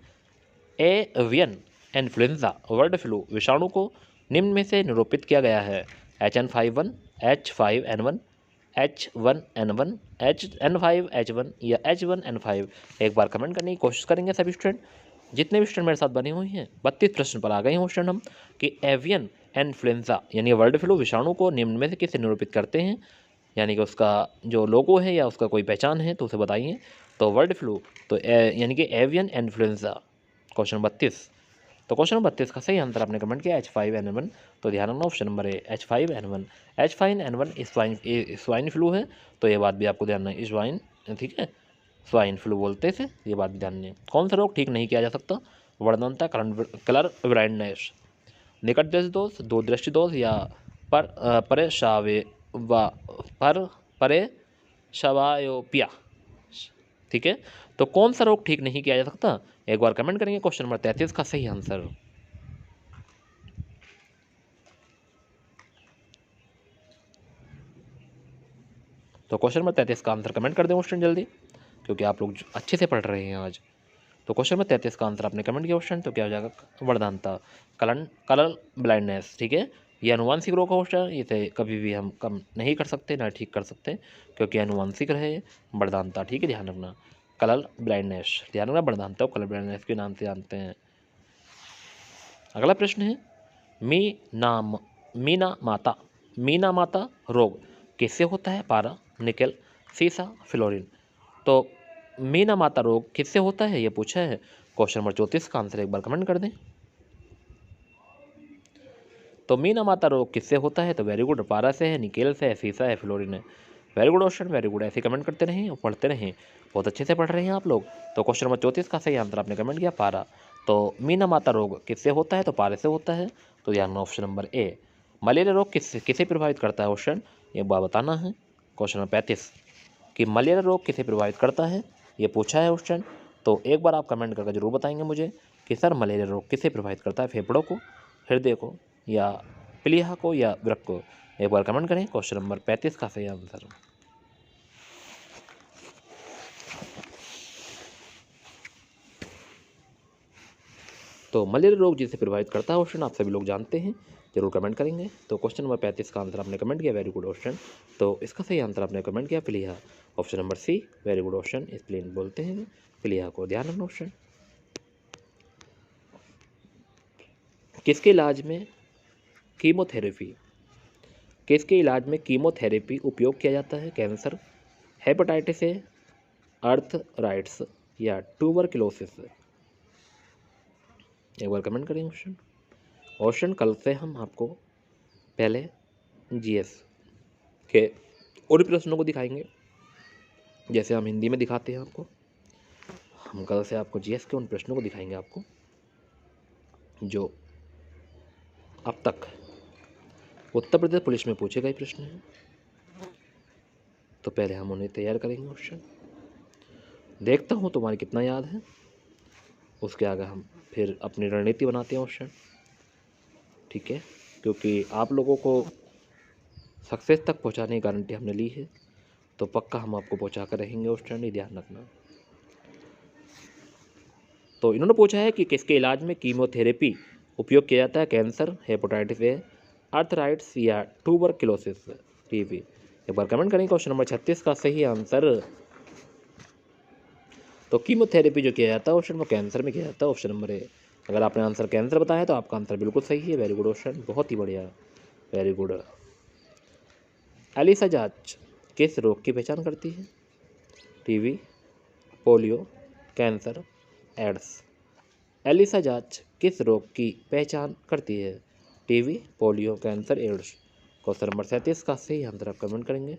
एवियन इन्फ्लुएंजा वर्ड फ्लू विषाणु को निम्न में से निरूपित किया गया है? H1N1, H5N1, H1N1, H N5H1 या H1N5। एक बार कमेंट करने की कोशिश करेंगे सभी स्टूडेंट। जितने भी स्टूडेंट मेरे साथ बने हुए हैं 32 प्रश्न पर आ गए हैं क्वेश्चन हम, कि एवियन इन्फ्लुएंजा यानी वर्ड फ्लू विषाणु को निम्न में से किससे निरूपित करते हैं, यानी कि उसका जो लोगो है या उसका कोई पहचान है तो उसे बताइए। तो वर्ड फ्लू तो यानी कि एवियन इन्फ्लुएंजा। क्वेश्चन 32। तो क्वेश्चन नंबर 32 का सही आंसर आपने कमेंट किया H5N1। तो ध्यान रखना option number A H5N1। H5N1 swine flu है, तो ये बात भी आपको ध्यान है। स्वाइन, ठीक है, स्वाइन फ्लू बोलते थे, ये बात भी ध्यान है। कौन सा रोग ठीक नहीं किया जा सकता? वर्णनता, कलर ब्लाइंडनेस, निकट दृष्टि दोष, दूरदृष्टि दोष या परेशावे व परेशवायोपिया। ठीक है, तो कौन सा रोग ठीक नहीं किया जा सकता? एक बार कमेंट करेंगे क्वेश्चन नंबर 33 का सही आंसर। तो क्वेश्चन नंबर 33 का आंसर कमेंट कर दें क्वेश्चन जल्दी, क्योंकि आप लोग अच्छे से पढ़ रहे हैं आज। तो क्वेश्चन नंबर 33 का आंसर आपने कमेंट किया क्वेश्चन, तो क्या हो जाएगा? वर्धनता, कलर ब्लाइंडनेस। ठीक है, ये अनुवांशिक रोग का क्वेश्चन, इसे कभी भी हम कम नहीं कर सकते ना ठीक कर सकते, क्योंकि अनुवांशिक रहे। वर्धनता, ठीक है, ध्यान रखना। कलर ब्लाइंडनेस, ध्यान रखना, वर्धनता कलर ब्लाइंडनेस के नाम से जानते हैं। अगला प्रश्न है, मीना माता रोग किससे होता है? पारा, निकेल, सीसा, फ्लोरीन। तो मीना माता रोग किससे होता है ये पूछा है। क्वेश्चन नंबर 34 का आंसर एक बार कमेंट कर दें। तो मीना माता रोग किससे होता है? तो वेरी गुड, पारा से है, निकेल से है, सीसा है, फ्लोरीन है। Very good question, very good. ऐसे कमेंट करते रहें और पढ़ते रहें, बहुत अच्छे से पढ़ रहे हैं आप लोग। तो क्वेश्चन नंबर 34 का सही आंसर आपने कमेंट किया पारा। तो मीना माता रोग किससे होता है? तो पारे से होता है। तो ध्यान में ऑप्शन नंबर ए। मलेरिया रोग किसे प्रभावित करता है? क्वेश्चन एक बार बताना है। क्वेश्चन नंबर 35 कि मलेरिया रोग किसे प्रभावित करता है, ये पूछा है क्वेश्चन। तो एक बार आप कमेंट करके जरूर बताएंगे मुझे कि सर मलेरिया रोग किसे प्रभावित करता है? फेफड़ों को, हृदय को या प्लीहा को या वृक्क को? एक बार कमेंट करें। क्वेश्चन नंबर 35 का सही आंसर। तो मलेरिया रोग जिसे प्रभावित करता है क्वेश्चन आप सभी लोग जानते हैं, जरूर कमेंट करेंगे। तो क्वेश्चन नंबर 35 का आंसर आपने कमेंट किया, वेरी गुड क्वेश्चन। तो इसका सही आंसर आपने कमेंट किया प्लीहा। Option number C, very good question. Spleen बोलते हैं प्लीहा को, ध्यान रखना क्वेश्चन। किसके इलाज में कीमोथेरेपी उपयोग किया जाता है? कैंसर, हेपेटाइटिस ए, अर्थराइट्स या ट्यूबरक्लोसिस? एक बार कमेंट करें क्वेश्चन। क्वेश्चन कल से हम आपको पहले जीएस के उन प्रश्नों को दिखाएंगे जैसे हम हिंदी में दिखाते हैं आपको। हम कल से आपको जीएस के उन प्रश्नों को दिखाएंगे आपको जो अब तक उत्तर प्रदेश पुलिस में पूछे गए प्रश्न हैं। तो पहले हम उन्हें तैयार करेंगे क्वेश्चन, देखता हूँ तुम्हारे कितना याद है। उसके आगे हम फिर अपनी रणनीति बनाते हैं क्वेश्चन, ठीक है, क्योंकि आप लोगों को सक्सेस तक पहुँचाने की गारंटी हमने ली है, तो पक्का हम आपको पहुँचा कर रहेंगे क्वेश्चन, ये ध्यान रखना। तो इन्होंने पूछा है कि किसके इलाज में कीमोथेरेपी उपयोग किया जाता है, कैंसर, हेपेटाइटिस ए, आर्थराइटिस या ट्यूबरक्लोसिस, टीबी। एक बार कमेंट करेंगे क्वेश्चन नंबर 36 का सही आंसर। तो कीमोथेरेपी जो किया जाता है क्वेश्चन वो कैंसर में किया जाता है, ऑप्शन नंबर ए। अगर आपने आंसर कैंसर बताया तो आपका आंसर बिल्कुल सही है, वेरी गुड क्वेश्चन, बहुत ही बढ़िया, वेरी गुड। एलिसा जांच किस रोग की पहचान करती है, TB, polio, cancer, AIDS. ELISA जांच किस रोग की पहचान करती है, TB, polio, cancer, AIDS. Question number 37 का सही आंसर आप कमेंट करेंगे।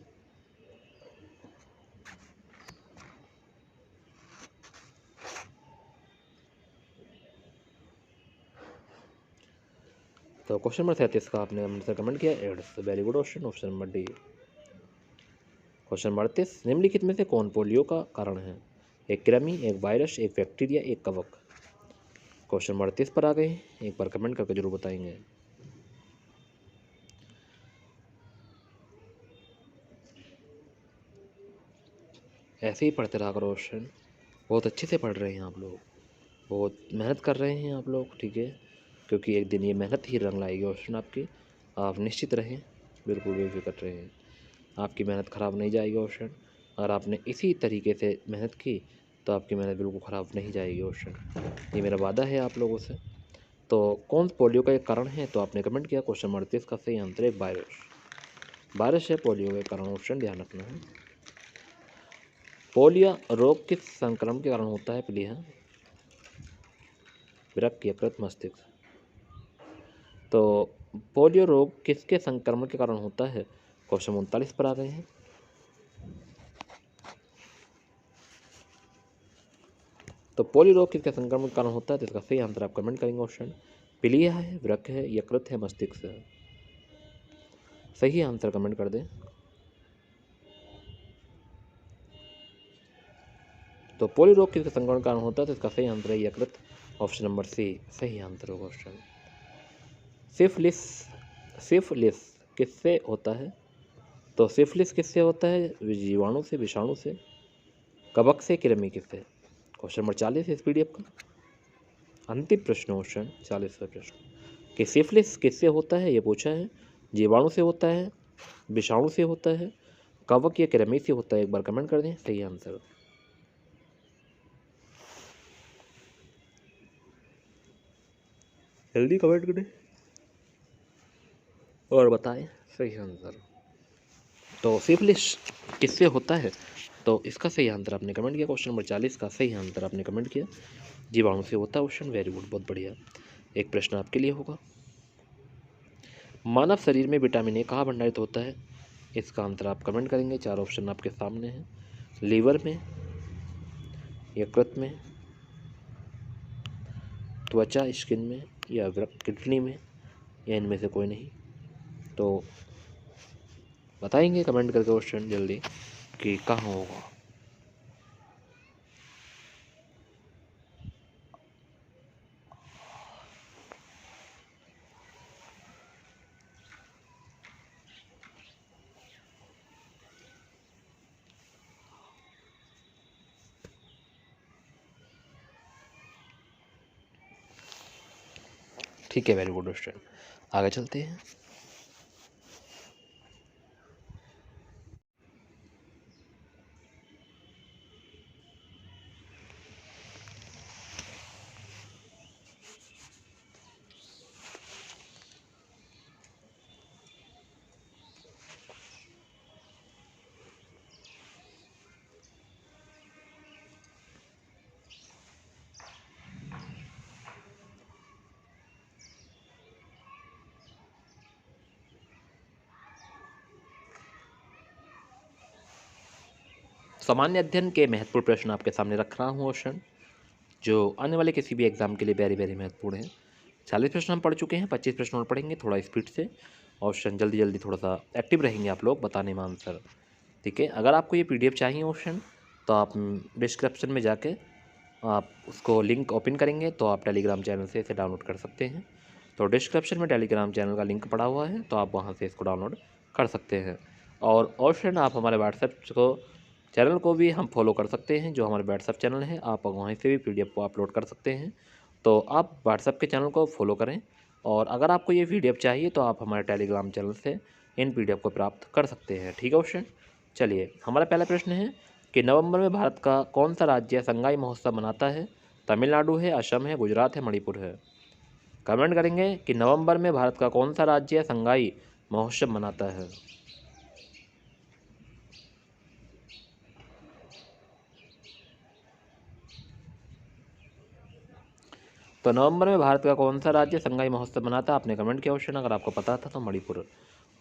तो क्वेश्चन नंबर 37 का आपने आंसर कमेंट किया AIDS, very good question, option number D. Question number 38, निम्नलिखित में से कौन पोलियो का कारण है, एक कृमि, एक वायरस, एक बैक्टीरिया, एक कवक। क्वेश्चन नंबर 38 पर आ गए, एक बार कमेंट करके जरूर बताएंगे। ऐसे ही पढ़ते रहा करो क्वेश्चन, बहुत अच्छे से पढ़ रहे हैं आप लोग, बहुत मेहनत कर रहे हैं आप लोग, ठीक है, क्योंकि एक दिन ये मेहनत ही रंग लाएगी क्वेश्चन आपकी, आप निश्चित रहें, बिल्कुल बेफिक्र रहें, आपकी मेहनत ख़राब नहीं जाएगी क्वेश्चन। अगर आपने इसी तरीके से मेहनत की तो आपकी मेहनत बिल्कुल ख़राब नहीं जाएगी क्वेश्चन, ये मेरा वादा है आप लोगों से। तो कौन पोलियो का एक कारण है, तो आपने कमेंट किया क्वेश्चन नंबर 38 का सही आंसर है वायरस, वायरस है पोलियो का कारण, क्वेश्चन ध्यान रखना है। पोलियो रोग किस संक्रमण के कारण होता है, प्लीहा, विरक्त, यकृत, मस्तिष्क। तो पोलियो रोग किसके संक्रमण के कारण होता है, क्वेश्चन 39 पर आ गए हैं। तो पोलियो रोग किसके संक्रमण के कारण होता है, तो इसका सही आंसर आप कमेंट करेंगे क्वेश्चन, प्लीहा है, वृक्क है, यकृत है, मस्तिष्क है। सही आंसर कमेंट कर दें। तो पोलियो रोग किसके संक्रमण के कारण होता है, तो इसका सही आंसर है यकृत, ऑप्शन नंबर सी सही आंसर होगा क्वेश्चन। सिफिलिस, सिफिलिस किससे होता है, तो सिफिलिस किससे होता है, जीवाणु से, विषाणु से, कवक से, कृमि किससे। क्वेश्चन नंबर 40 इस पीडीएफ का अंतिम प्रश्न, क्वेश्चन 40वां प्रश्न कि सिफिलिस किससे होता है, ये पूछा है, जीवाणु से होता है, विषाणु से होता है, कवक या कृमि से होता है। एक बार कमेंट कर दें सही आंसर, जल्दी कमेंट करें और बताएं सही आंसर। तो सिफिलिस किससे होता है, तो इसका सही आंसर आपने कमेंट किया, क्वेश्चन नंबर 40 का सही आंसर आपने कमेंट किया, जीवाणु से होता है क्वेश्चन, वेरी गुड, बहुत बढ़िया। एक प्रश्न आपके लिए होगा, मानव शरीर में विटामिन ए कहाँ भंडारित होता है, इसका आंसर आप कमेंट करेंगे। चार ऑप्शन आपके सामने हैं, लीवर में, यकृत में, त्वचा स्किन में, या किडनी में, या इनमें से कोई नहीं। तो बताएंगे कमेंट करके क्वेश्चन जल्दी कि कहाँ होगा। ठीक है, वेरी गुड क्वेश्चन, आगे चलते हैं। सामान्य अध्ययन के महत्वपूर्ण प्रश्न आपके सामने रख रहा हूँ क्वेश्चन, जो आने वाले किसी भी एग्जाम के लिए वेरी वेरी महत्वपूर्ण है। 40 प्रश्न हम पढ़ चुके हैं, 25 प्रश्न और पढ़ेंगे थोड़ा स्पीड से। ऑप्शन जल्दी जल्दी थोड़ा सा एक्टिव रहेंगे आप लोग बताने में आंसर, ठीक है। अगर आपको ये PDF चाहिए ऑप्शन तो आप डिस्क्रिप्शन में जाके आप उसको लिंक ओपन करेंगे तो आप टेलीग्राम चैनल से इसे डाउनलोड कर सकते हैं। तो डिस्क्रिप्शन में टेलीग्राम चैनल का लिंक पड़ा हुआ है, तो आप वहाँ से इसको डाउनलोड कर सकते हैं। और ऑप्शन आप हमारे व्हाट्सएप को चैनल को भी हम फॉलो कर सकते हैं, जो हमारे व्हाट्सएप चैनल है आप वहीं से भी PDF को अपलोड कर सकते हैं। तो आप व्हाट्सएप के चैनल को फॉलो करें, और अगर आपको ये PDF चाहिए तो आप हमारे टेलीग्राम चैनल से इन PDF को प्राप्त कर सकते हैं, ठीक है ऑप्शन। चलिए, हमारा पहला प्रश्न है कि नवंबर में भारत का कौन सा राज्य संगाई महोत्सव मनाता है? तमिलनाडु है, असम है, गुजरात है, मणिपुर है। कमेंट करेंगे कि नवंबर में भारत का कौन सा राज्य संगाई महोत्सव मनाता है। तो नवंबर में भारत का कौन सा राज्य संगाई महोत्सव मनाता है? आपने कमेंट किया ऑप्शन, अगर आपको पता था तो मणिपुर।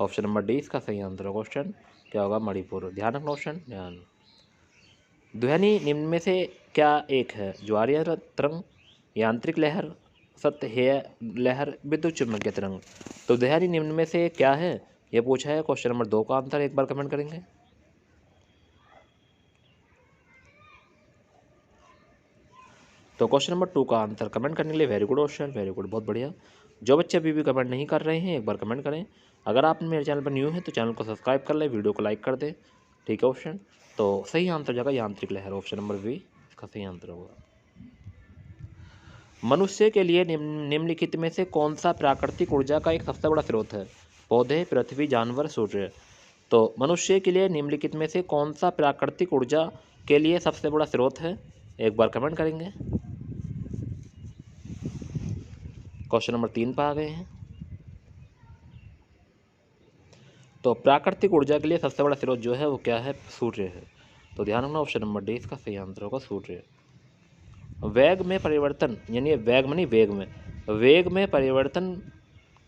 ऑप्शन नंबर डी इसका सही आंसर होगा। क्वेश्चन क्या होगा? मणिपुर। ध्यान रखना ऑप्शन, ध्यान। ध्वनि निम्न में से क्या एक है? ज्वारीय तरंग, यांत्रिक लहर, सतह लहर, विद्युत चुम्बकीय तरंग। तो ध्वनि निम्न में से क्या है ये पूछा है। क्वेश्चन नंबर 2 का आंसर एक बार कमेंट करेंगे। तो क्वेश्चन नंबर 2 का आंसर कमेंट करने के लिए very good option, very good, बहुत बढ़िया। जो बच्चे अभी भी कमेंट नहीं कर रहे हैं एक बार कमेंट करें। अगर आप मेरे चैनल पर न्यू हैं तो चैनल को सब्सक्राइब कर लें, वीडियो को लाइक कर दें, ठीक है ऑप्शन। तो सही आंसर जाएगा यांत्रिक लहर, ऑप्शन नंबर बी इसका सही आंसर होगा। मनुष्य के लिए निम्नलिखित में से कौन सा प्राकृतिक ऊर्जा का एक सबसे बड़ा स्रोत है? पौधे, पृथ्वी, जानवर, सूर्य। तो मनुष्य के लिए निम्नलिखित में से कौन सा प्राकृतिक ऊर्जा के लिए सबसे बड़ा स्रोत है? एक बार कमेंट करेंगे। क्वेश्चन नंबर 3 पर आ गए हैं। तो प्राकृतिक ऊर्जा के लिए सबसे बड़ा स्रोत जो है वो क्या है? सूर्य है। तो ध्यान रखना ऑप्शन नंबर डी इसका सही आंसर होगा, सूर्य। वेग में परिवर्तन, यानी वेग में नहीं, वेग में परिवर्तन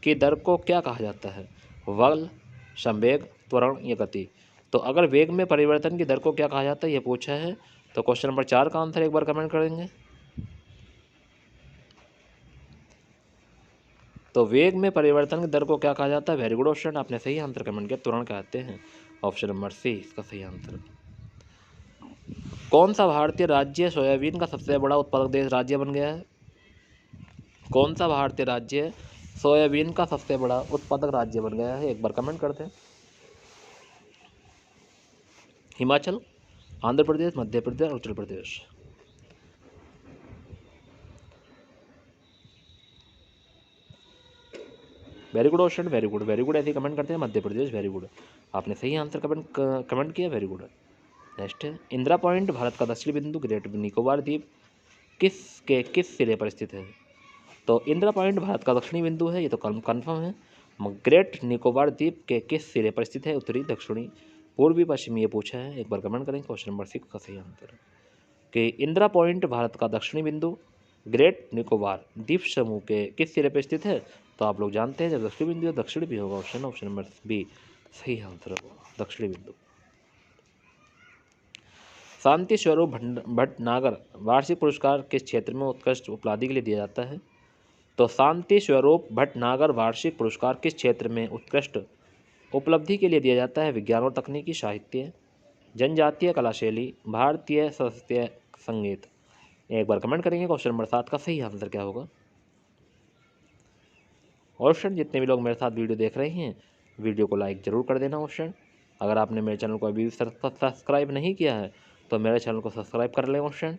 की दर को क्या कहा जाता है? बल, संवेग, त्वरण या गति। तो अगर वेग में परिवर्तन की दर को क्या कहा जाता है ये पूछा है, तो क्वेश्चन नंबर 4 का आंसर एक बार कमेंट करेंगे। तो वेग में परिवर्तन की दर को क्या कहा जाता है? वेरी गुड ऑप्शन, आपने सही आंसर कमेंट किया, त्वरण कहते हैं। ऑप्शन नंबर सी इसका सही आंसर। कौन सा भारतीय राज्य सोयाबीन का सबसे बड़ा उत्पादक देश राज्य बन गया है? कौन सा भारतीय राज्य सोयाबीन का सबसे बड़ा उत्पादक राज्य बन गया है? एक बार कमेंट करते हैं। Himachal, Andhra Pradesh, Madhya Pradesh, Uttar Pradesh. Very good option, very good, very good, ऐसे कमेंट करते हैं। मध्य प्रदेश, वेरी गुड, आपने सही आंसर कमेंट किया, वेरी गुड। नेक्स्ट है, इंदिरा पॉइंट भारत का दक्षिणी बिंदु ग्रेट निकोबार द्वीप किस सिरे पर स्थित है? तो इंदिरा पॉइंट भारत का दक्षिणी बिंदु है, ये तो कन्फर्म है। ग्रेट निकोबार द्वीप के किस सिरे पर स्थित है? उत्तरी, दक्षिणी, पूर्वी, पश्चिमी, ये पूछा है, एक बार कमेंट करें। क्वेश्चन नंबर 6 का सही आंसर कि इंदिरा पॉइंट भारत का दक्षिणी बिंदु ग्रेट निकोबार द्वीप समूह के किस सिरे पर स्थित है? तो आप लोग जानते हैं जब दक्षिणी बिंदु दक्षिणी भी होगा, ऑप्शन नंबर बी सही आंसर होगा, दक्षिणी बिंदु। शांति स्वरूप भटनागर वार्षिक पुरस्कार किस क्षेत्र में उत्कृष्ट उपलब्धि के लिए दिया जाता है? तो शांति स्वरूप भटनागर वार्षिक पुरस्कार किस क्षेत्र में उत्कृष्ट उपलब्धि के लिए दिया जाता है? विज्ञान और तकनीकी, साहित्य, जनजातीय कला शैली, भारतीय शास्त्रीय संगीत। एक बार कमेंट करेंगे। क्वेश्चन नंबर 7 का सही आंसर क्या होगा? ऑप्शन जितने भी लोग मेरे साथ वीडियो देख रहे हैं वीडियो को लाइक ज़रूर कर देना ऑप्शन। अगर आपने मेरे चैनल को अभी सब्सक्राइब नहीं किया है तो मेरे चैनल को सब्सक्राइब कर लें ऑप्शन,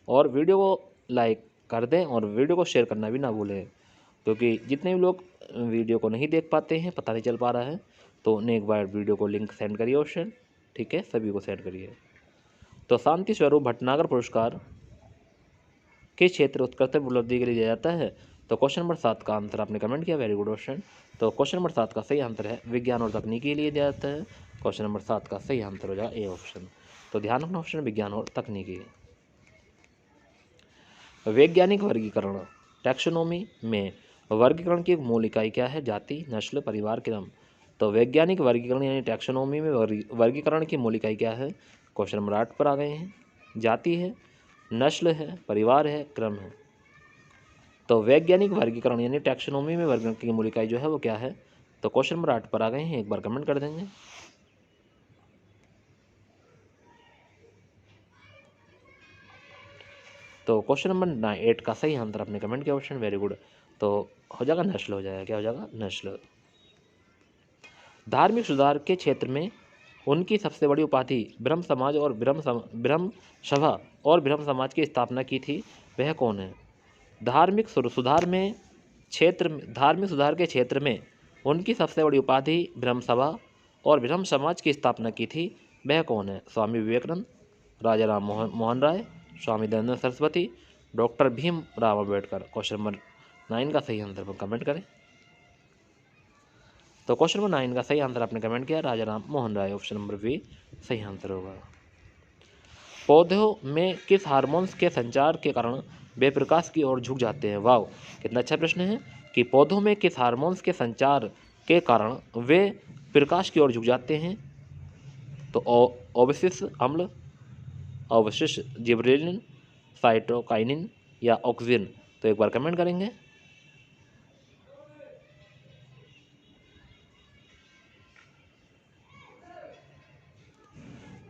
और वीडियो को लाइक कर दें और वीडियो को शेयर करना भी ना भूलें, क्योंकि जितने भी लोग वीडियो को नहीं देख पाते हैं, पता नहीं चल पा रहा है, तो उन्हें एक बार वीडियो को लिंक सेंड करिए ऑप्शन, ठीक है, सभी को सेंड करिए। तो शांति स्वरूप भटनागर पुरस्कार किस क्षेत्र उत्कृष्ट उपलब्धि के लिए दिया जाता है? तो क्वेश्चन नंबर 7 का आंसर आपने कमेंट किया, वेरी गुड ऑप्शन। तो क्वेश्चन नंबर 7 का सही आंसर है विज्ञान और तकनीकी के लिए दिया जाता है। क्वेश्चन नंबर 7 का सही आंसर हो जाएगा ए ऑप्शन। तो ध्यान रखना ऑप्शन विज्ञान और तकनीकी। वैज्ञानिक वर्गीकरण, टैक्सोनॉमी में वर्गीकरण की मूल इकाई क्या है? जाति, नस्ल, परिवार, क्रम। तो वैज्ञानिक वर्गीकरण यानी टैक्सोनॉमी में वर्गीकरण की मूल इकाई क्या है? क्वेश्चन नंबर 8 पर आ गए हैं। जाति है, नस्ल है, परिवार है, क्रम है। तो वैज्ञानिक वर्गीकरण यानी टैक्सोनॉमी में वर्गीकरण की मूल इकाई जो है वो क्या है? तो क्वेश्चन नंबर 8 पर आ गए हैं, एक बार कमेंट कर देंगे। तो क्वेश्चन नंबर 8 का सही आंसर आपने कमेंट किया ऑप्शन, वेरी गुड। तो हो जाएगा नस्ल, हो जाएगा, क्या हो जाएगा? नस्ल। धार्मिक सुधार के क्षेत्र में उनकी सबसे बड़ी उपाधि ब्रह्म समाज और ब्रह्म सभा और ब्रह्म समाज की स्थापना की थी, वह कौन है? धार्मिक सुधार के क्षेत्र में उनकी सबसे बड़ी उपाधि ब्रह्म सभा और ब्रह्म समाज की स्थापना की थी, वह कौन है? Swami Vivekananda, Raja Ram Mohan Roy, Swami Dayanand Saraswati, doctor Bhim Rao Ambedkar. Question number 9 का सही आंसर पर कमेंट करें। तो क्वेश्चन नंबर 9 का सही आंसर आपने कमेंट किया राजा राम मोहन राय, ऑप्शन नंबर बी सही आंसर होगा। पौधों में किस हार्मोन्स के संचार के कारण वे प्रकाश की ओर झुक जाते हैं? वाव, कितना अच्छा प्रश्न है कि पौधों में किस हार्मोन्स के संचार के कारण वे प्रकाश की ओर झुक जाते हैं? तो अवशिष्ट अम्ल, अवशिष्ट जिबरेलिन, साइटोकाइनिन या ऑक्सीजन। तो एक बार कमेंट करेंगे।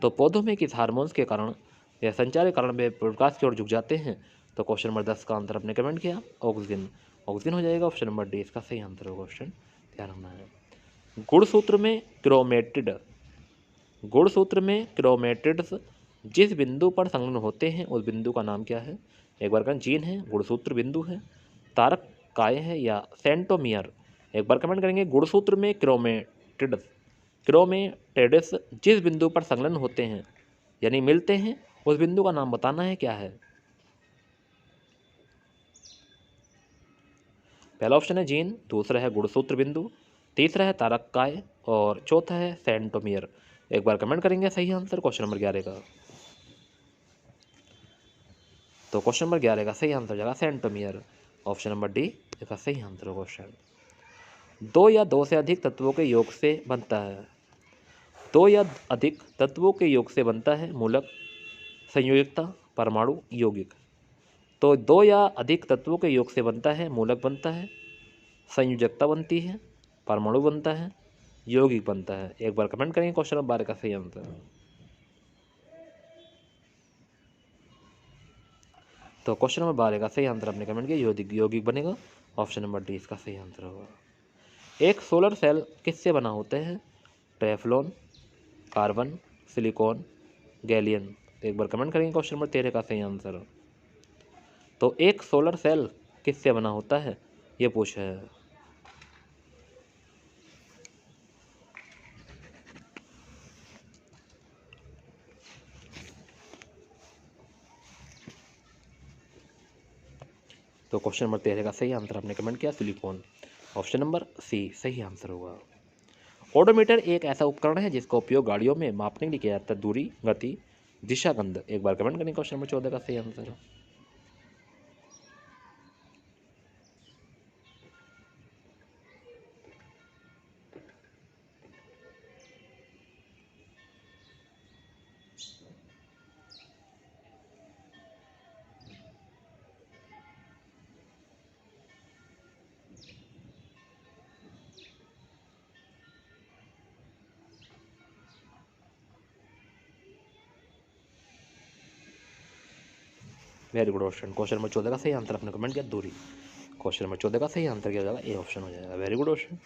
तो पौधों में किस हार्मोन्स के कारण या संचार के कारण वे प्रकाश की ओर झुक जाते हैं? तो क्वेश्चन नंबर 10 का आंसर आपने कमेंट किया ऑक्सीजन, ऑक्सीजन हो जाएगा, ऑप्शन नंबर डी इसका सही आंसर होगा। ऑप्शन ध्यान रखना है। गुणसूत्र में क्रोमेटिड्स जिस बिंदु पर संलग्न होते हैं उस बिंदु का नाम क्या है? एक बार करें, जीन है, गुणसूत्र बिंदु है, तारक काय है या सेंटोमियर। एक बार कमेंट करेंगे। गुणसूत्र में क्रोमेटिड्स जिस बिंदु पर संलग्न होते हैं यानी मिलते हैं उस बिंदु का नाम बताना है, क्या है? पहला ऑप्शन है जीन, दूसरा है गुणसूत्र बिंदु, तीसरा है तारक काय और चौथा है सेंटोमियर। एक बार कमेंट करेंगे सही आंसर क्वेश्चन नंबर 11 का। तो क्वेश्चन नंबर 11 का सही आंसर जाएगा सेंटोमियर, ऑप्शन नंबर डी इसका सही आंसर होगा। क्वेश्चन 2 या 2 से अधिक तत्वों के योग से बनता है। 2 या अधिक तत्वों के योग से बनता है मूलक, संयोजकता, परमाणु, यौगिक। तो 2 या अधिक तत्वों के योग से बनता है मूलक, बनता है संयोजकता, बनती है परमाणु, बनता है यौगिक, बनता है। एक बार कमेंट करेंगे क्वेश्चन नंबर 12 का सही आंसर। तो क्वेश्चन नंबर 12 का सही आंसर आपने कमेंट किया यौगिक बनेगा, ऑप्शन नंबर डी इसका सही आंसर होगा। एक सोलर सेल किससे बना होता है? Teflon, carbon, silicon, galleon. एक बार कमेंट करेंगे क्वेश्चन नंबर 13 का सही आंसर। तो एक सोलर सेल किससे बना होता है ये पूछा है। तो क्वेश्चन नंबर 13 का सही आंसर आपने कमेंट किया सिलिकॉन, ऑप्शन नंबर सी सही आंसर होगा। ओडोमीटर एक ऐसा उपकरण है जिसका उपयोग गाड़ियों में मापने के लिए किया जाता है दूरी, गति, दिशा, गंध। एक बार कमेंट करें क्वेश्चन नंबर 14 का सही answer. Very good option, question number 14 का सही आंसर आपने कमेंट किया दूरी, क्वेश्चन नंबर 14 का सही आंसर क्या हो जाएगा? ए ऑप्शन हो जाएगा, वेरी गुड ऑप्शन।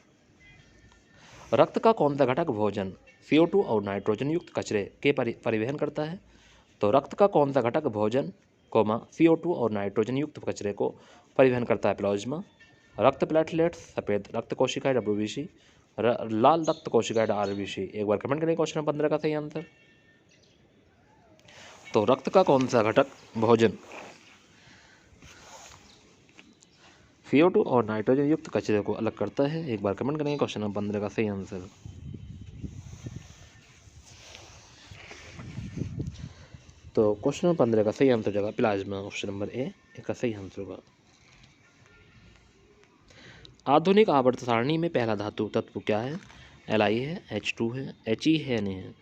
रक्त का कौन सा घटक भोजन, CO2 और नाइट्रोजन युक्त कचरे के परिवहन करता है? तो रक्त का कौन सा घटक भोजन, CO2 और नाइट्रोजन युक्त कचरे को परिवहन करता है? प्लाज्मा, रक्त प्लेटलेट्स, सफ़ेद रक्त कोशिकाएं WBC, लाल रक्त कोशिकाएं RBC। एक बार कमेंट करें क्वेश्चन नंबर 15 का सही आंसर। तो रक्त का कौन सा घटक भोजन, CO2 और नाइट्रोजन युक्त कचरे को अलग करता है? एक बार कमेंट करेंगे क्वेश्चन नंबर 15 का सही आंसर। तो क्वेश्चन नंबर 15 का सही आंसर होगा प्लाज्मा, ऑप्शन नंबर ए इसका सही आंसर होगा। आधुनिक आवर्त सारणी में पहला धातु तत्व क्या है? Li है, H2 है, He है, Na है।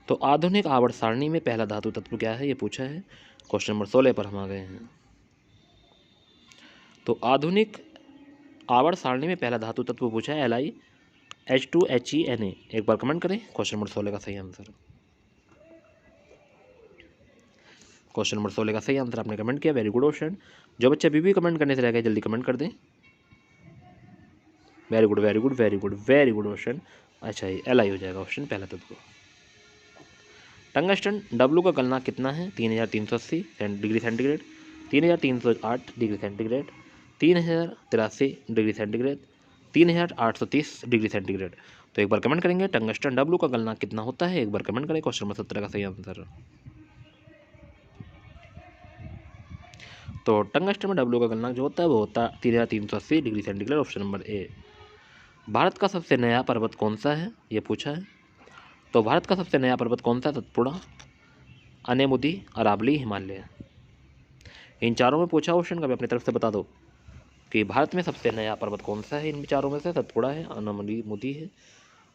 तो आधुनिक आवर्त सारणी में पहला धातु तत्व क्या है, ये पूछा है। क्वेश्चन नंबर 16 पर हम आ गए हैं। तो आधुनिक आवर्त सारणी में पहला धातु तत्व पूछा है LiH2HeNa। एक बार कमेंट करें क्वेश्चन नंबर 16 का सही आंसर। क्वेश्चन नंबर 16 का सही आंसर आपने कमेंट किया, वेरी गुड ऑप्शन। जो बच्चे अभी भी कमेंट करने से रह गए जल्दी कमेंट कर दें। Very good very good very good very good option. अच्छा ये Li हो जाएगा ऑप्शन पहला तत्व। टंगस्टन W का गलनांक कितना है, 3380 degree centigrade, 3308 degree centigrade, 3083 degree centigrade, 3830 degree centigrade. तो एक बार कमेंट करेंगे टंगस्टन W का गलनांक कितना होता है, एक बार कमेंट करें क्वेश्चन नंबर 17 का सही आंसर। तो टंगस्टन में W का गलनांक जो होता है वो होता है 3380 degree centigrade, option number A. Bharat का सबसे नया पर्वत कौन सा है, ये पूछा है। तो भारत का सबसे नया पर्वत कौन सा है, सतपुड़ा, अनेमुदी, अरावली, हिमालय। इन चारों में पूछा ऑप्शन, कभी अपनी तरफ से बता दो कि भारत में सबसे नया पर्वत कौन सा है। इन चारों में से सतपुड़ा है, अनेमुदी है,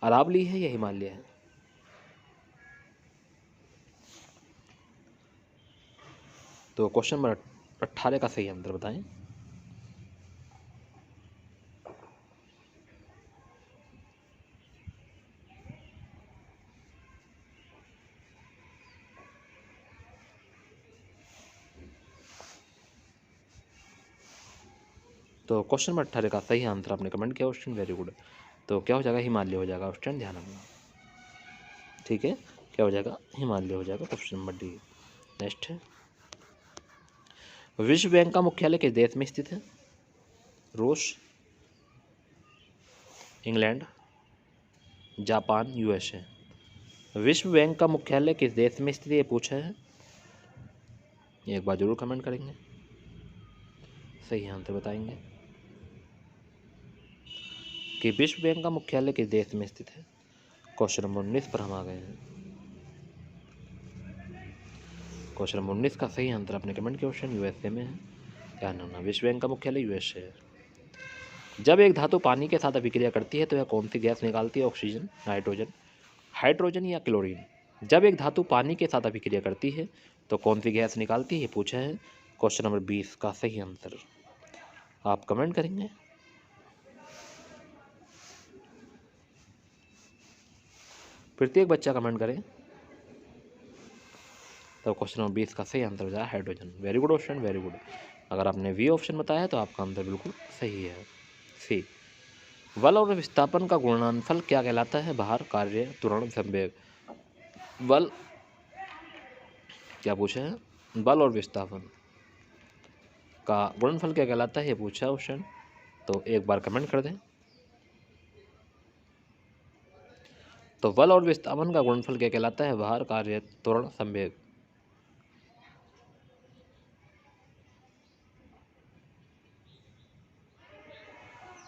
अरावली है या हिमालय है। तो क्वेश्चन नंबर 18 का सही आंसर बताएं। तो क्वेश्चन नंबर 18 का सही आंसर आपने कमेंट किया ऑप्शन, वेरी गुड। तो क्या हो जाएगा, हिमालय हो जाएगा ऑप्शन, ध्यान रखना। ठीक है, क्या हो जाएगा, हिमालय हो जाएगा ऑप्शन नंबर डी। नेक्स्ट है, विश्व बैंक का मुख्यालय किस देश में स्थित है, रूस, इंग्लैंड, जापान, USA। विश्व बैंक का मुख्यालय किस देश में स्थित है, ये पूछा है। एक बार जरूर कमेंट करेंगे, सही आंसर बताएंगे कि विश्व बैंक का मुख्यालय किस देश में स्थित है। क्वेश्चन नंबर 19 पर हम आ गए हैं। क्वेश्चन नंबर 19 का सही आंसर आपने कमेंट किया ऑप्शन USA में है, ध्यान रखना। विश्व बैंक का मुख्यालय USA है। जब एक धातु पानी के साथ अभिक्रिया करती है तो यह कौन सी गैस निकालती है, ऑक्सीजन, नाइट्रोजन, हाइड्रोजन या क्लोरीन। जब एक धातु पानी के साथ अभिक्रिया करती है तो कौन सी गैस निकालती है, ये पूछा है। क्वेश्चन नंबर 20 का सही आंसर आप कमेंट करेंगे। प्रत्येक बच्चा कमेंट करें। तो क्वेश्चन नंबर 20 का सही आंसर हो जाए hydrogen, very good option, very good. अगर आपने वी ऑप्शन बताया तो आपका आंसर बिल्कुल सही है, सी। बल और विस्थापन का गुणनफल क्या कहलाता है, भार, कार्य, त्वरण, संवेग। बल क्या पूछा है, बल और विस्थापन का गुणनफल क्या कहलाता है, ये पूछा है ऑप्शन। तो एक बार कमेंट कर दें। तो बल और विस्थापन का गुणनफल क्या कहलाता है, भार, कार्य, त्वरण, संवेग।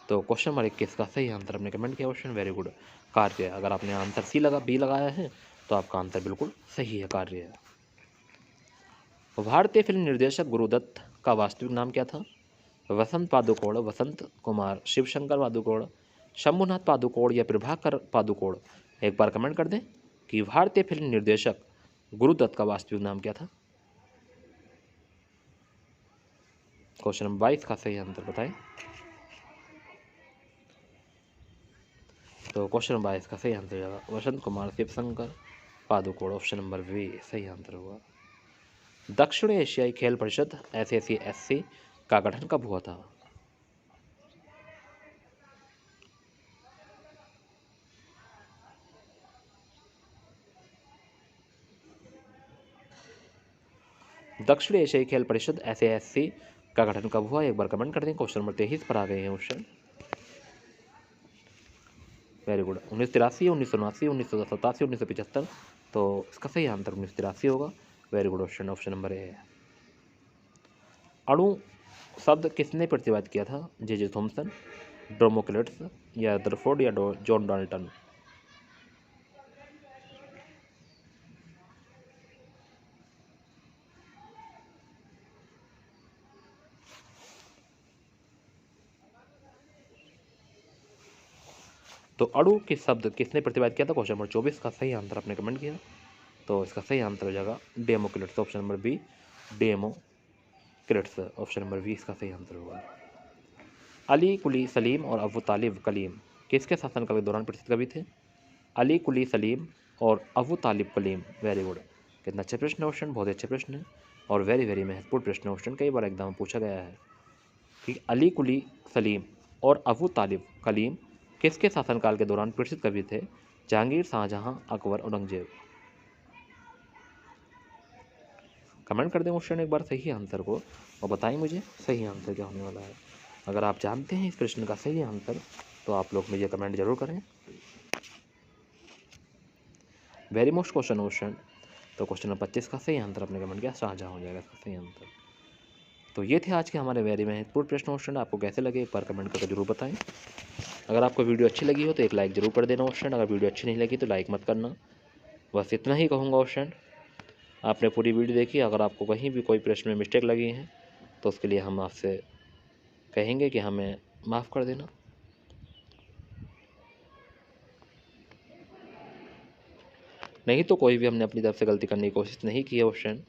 तो क्वेश्चन नंबर 21 का सही आंसर आपने कमेंट किया ऑप्शन, वेरी गुड, कार्य। अगर आपने आंसर बी लगाया है तो आपका आंसर बिल्कुल सही है, कार्य है। भारतीय फिल्म निर्देशक गुरुदत्त का वास्तविक नाम क्या था, वसंत पादुकोण, वसंत कुमार, शिवशंकर पादुकोण, शंभुनाथ पादुकोण या प्रभाकर पादुकोण। एक बार कमेंट कर दें कि भारतीय फिल्म निर्देशक गुरुदत्त का वास्तविक नाम क्या था। क्वेश्चन नंबर 22 का सही आंसर बताएं। तो क्वेश्चन नंबर 22 का सही आंसर होगा Vasant Kumar, Shivshankar Padukone, option number B सही आंसर होगा। दक्षिण एशियाई खेल परिषद SACSC का गठन कब हुआ था। दक्षिण एशियाई खेल परिषद SASC का गठन कब हुआ, एक बार कमेंट कर दें। क्वेश्चन नंबर 23 पर आ गए हैं ऑप्शन, वेरी गुड। 1983, 1979, 1987, 1975। तो इसका सही आंसर 1983 होगा, very good option, option number A है। अणु शब्द किसने प्रतिपादित किया था, J.J. थॉमसन, ड्रोमोक्लिट्स या रदरफोर्ड या जॉन डाल्टन। तो अणु के शब्द किसने प्रतिपादित किया था, क्वेश्चन नंबर 24 का सही आंसर आपने कमेंट किया, तो इसका सही आंसर हो जाएगा democrats, option number B democrats, option number B इसका सही आंसर होगा। अली कुली सलीम और अबू तालिब कलीम किसके शासनकाल के दौरान प्रसिद्ध कवि थे? अली कुली सलीम और अबू तालिब कलीम, वेरी गुड। कितना अच्छा प्रश्न है क्वेश्चन, बहुत अच्छे प्रश्न है और वेरी वेरी महत्वपूर्ण प्रश्न है क्वेश्चन, कई बार एग्जाम में पूछा गया है कि अली कुली सलीम और अबू तालिब कलीम किसके शासनकाल के दौरान प्रसिद्ध कवि थे? जहांगीर, शाहजहां, अकबर, औरंगजेब। कमेंट कर दें क्वेश्चन एक बार सही आंसर को और बताएं मुझे सही आंसर क्या होने वाला है। अगर आप जानते हैं इस प्रश्न का सही आंसर तो आप लोग मुझे कमेंट जरूर करें। वेरी मोस्ट क्वेश्चन तो क्वेश्चन नंबर 25 का सही आंसर आपने कमेंट किया शाहजहां हो जाएगा इसका सही आंसर। तो ये थे आज के हमारे वेरी महत्वपूर्ण प्रश्न क्वेश्चन, आपको कैसे लगे एक बार कमेंट करके जरूर बताएं। अगर आपको वीडियो अच्छी लगी हो तो एक लाइक जरूर कर देना क्वेश्चन, अगर वीडियो अच्छी नहीं लगी तो लाइक मत करना। बस इतना ही कहूँगा क्वेश्चन, आपने पूरी वीडियो देखी। अगर आपको कहीं भी कोई प्रश्न में मिस्टेक लगी है तो उसके लिए हम आपसे कहेंगे कि हमें माफ़ कर देना। नहीं तो कोई भी हमने अपनी तरफ से गलती करने की कोशिश नहीं की है क्वेश्चन,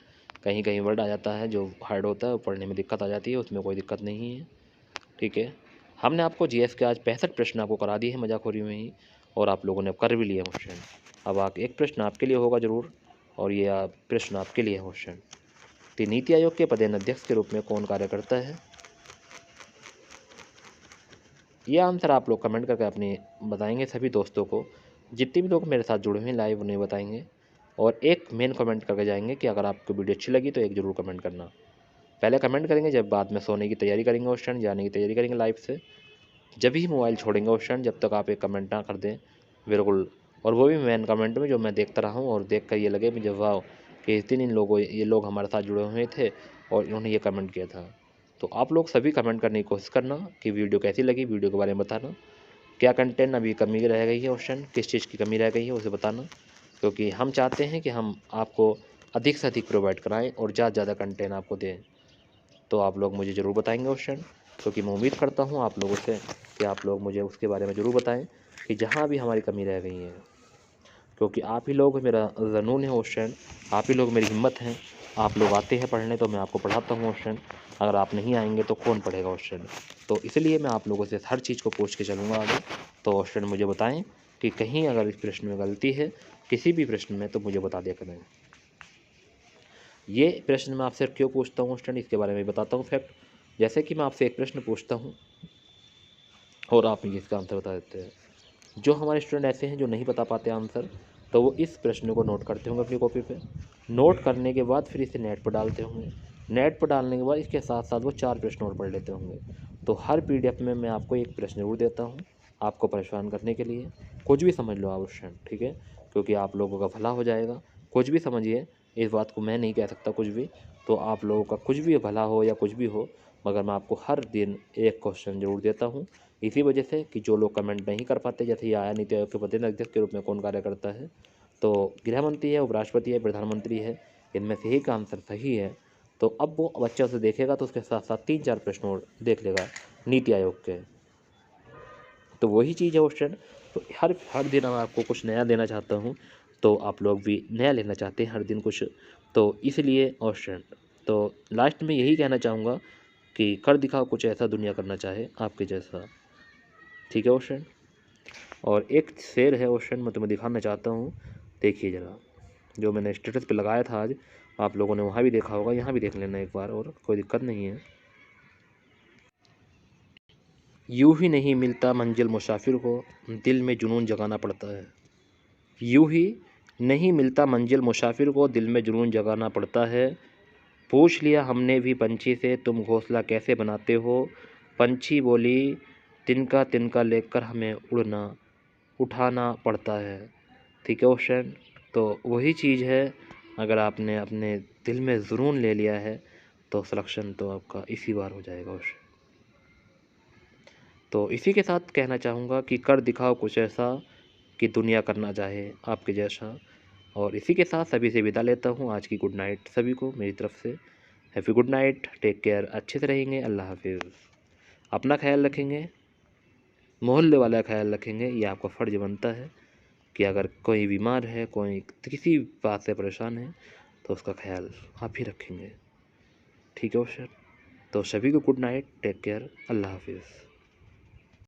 कहीं कहीं वर्ड आ जाता है जो हार्ड होता है, पढ़ने में दिक्कत आ जाती है, उसमें कोई दिक्कत नहीं है, ठीक है। हमने आपको जीएस के आज 65 प्रश्न आपको करा दिए हैं मजाखोरी में ही, और आप लोगों ने कर भी लिया क्वेश्चन। अब एक प्रश्न आपके लिए होगा ज़रूर, और ये प्रश्न आपके लिए है क्वेश्चन। तो नीति आयोग के पदेनाध्यक्ष के रूप में कौन कार्य करता है? ये आंसर आप लोग कमेंट करके अपने बताएंगे सभी दोस्तों को, जितने भी लोग मेरे साथ जुड़े हुए हैं लाइव उन्हें बताएंगे, और एक मेन कमेंट करके जाएंगे कि अगर आपको वीडियो अच्छी लगी तो एक ज़रूर कमेंट करना। पहले कमेंट करेंगे जब बाद में सोने की तैयारी करेंगे क्वेश्चन, जाने की तैयारी करेंगे लाइव से, जब भी मोबाइल छोड़ेंगे क्वेश्चन, जब तक आप एक कमेंट ना कर दें बिल्कुल, और वो भी मेन कमेंट में जो मैं देखता रहा हूँ और देख कर ये लगे मुझे वाह कि इस दिन ये लोग हमारे साथ जुड़े हुए थे और इन्होंने ये कमेंट किया था। तो आप लोग सभी कमेंट करने की कोशिश करना कि वीडियो कैसी लगी, वीडियो के बारे में बताना, क्या कंटेंट अभी कमी रह गई है क्वेश्चन, किस चीज़ की कमी रह गई है उसे बताना, क्योंकि हम चाहते हैं कि हम आपको अधिक से अधिक प्रोवाइड कराएं और ज़्यादा कंटेंट आपको दें। तो आप लोग मुझे ज़रूर बताएंगे क्वेश्चन, क्योंकि मैं उम्मीद करता हूँ आप लोगों से कि आप लोग मुझे उसके बारे में ज़रूर बताएं कि जहाँ भी हमारी कमी रह गई है, क्योंकि आप ही लोग मेरा ज़नून है क्वेश्चन, आप ही लोग मेरी हिम्मत हैं। आप लोग आते हैं पढ़ने तो मैं आपको पढ़ाता हूँ क्वेश्चन, अगर आप नहीं आएंगे तो कौन पढ़ेगा क्वेश्चन। तो इसलिए मैं आप लोगों से हर चीज़ को पूछ के चलूँगा आगे। तो क्वेश्चन मुझे बताएं कि कहीं अगर इस प्रश्न में गलती है किसी भी प्रश्न में तो मुझे बता दिया करें। ये प्रश्न मैं आपसे क्यों पूछता हूँ क्वेश्चन, इसके बारे में बताता हूँ फैक्ट। जैसे कि मैं आपसे एक प्रश्न पूछता हूँ और आप मुझे इसका आंसर बता देते हैं। जो हमारे स्टूडेंट ऐसे हैं जो नहीं बता पाते आंसर, तो वो इस प्रश्न को नोट करते होंगे अपनी कॉपी पे, नोट करने के बाद फिर इसे नेट पर डालते होंगे, नेट पर डालने के बाद इसके साथ साथ वो 4 प्रश्न और पढ़ लेते होंगे। तो हर पीडीएफ में मैं आपको एक प्रश्न जरूर देता हूँ आपको परेशान करने के लिए। कुछ भी समझ लो आप क्वेश्चन, ठीक है, क्योंकि आप लोगों का भला हो जाएगा। कुछ भी समझिए, इस बात को मैं नहीं कह सकता कुछ भी, तो आप लोगों का कुछ भी भला हो या कुछ भी हो, मगर मैं आपको हर दिन एक क्वेश्चन जरूर देता हूँ। इसी वजह से कि जो लोग कमेंट नहीं कर पाते, जैसे ये आया नीति आयोग के पदेनाध्यक्ष के रूप में कौन कार्य करता है, तो गृह मंत्री है, उपराष्ट्रपति है, प्रधानमंत्री है, इनमें से ही का आंसर सही है। तो अब वो बच्चा उसे देखेगा तो उसके साथ साथ 3-4 प्रश्न और देख लेगा नीति आयोग के। तो वही चीज़ है क्वेश्चन। तो हर दिन मैं आपको कुछ नया देना चाहता हूँ, तो आप लोग भी नया लेना चाहते हैं हर दिन कुछ, तो इसलिए क्वेश्चन। तो लास्ट में यही कहना चाहूँगा कि कर दिखाओ कुछ ऐसा दुनिया करना चाहे आपके जैसा, ठीक है क्वेश्चन। और एक शेर है क्वेश्चन मैं तुम्हें दिखाना चाहता हूँ, देखिए ज़रा, जो मैंने स्टेटस पे लगाया था आज, आप लोगों ने वहाँ भी देखा होगा, यहाँ भी देख लेना एक बार, और कोई दिक्कत नहीं है। यूं ही नहीं मिलता मंजिल मुसाफिर को, दिल में जुनून जगाना पड़ता है। यूं ही नहीं मिलता मंजिल मुसाफिर को, दिल में जुनून जगाना पड़ता है। पूछ लिया हमने भी पंछी से, तुम घोंसला कैसे बनाते हो। पंछी बोली, तिनका तिनका लेकर हमें उड़ना उठाना पड़ता है, ठीक है क्वेश्चन। तो वही चीज़ है, अगर आपने अपने दिल में जुनून ले लिया है तो सिलेक्शन तो आपका इसी बार हो जाएगा क्वेश्चन। तो इसी के साथ कहना चाहूँगा कि कर दिखाओ कुछ ऐसा कि दुनिया करना चाहे आपके जैसा। और इसी के साथ सभी से विदा लेता हूँ। आज की गुड नाइट सभी को मेरी तरफ से, happy good night, take care, अच्छे से रहेंगे, अल्लाह हाफिज़। अपना ख्याल रखेंगे, मोहल्ले वाला ख्याल रखेंगे, ये आपका फ़र्ज बनता है कि अगर कोई बीमार है, कोई किसी बात से परेशान है, तो उसका ख्याल आप ही रखेंगे। ठीक है सर, तो सभी को गुड नाइट, टेक केयर, अल्लाह हाफिज़।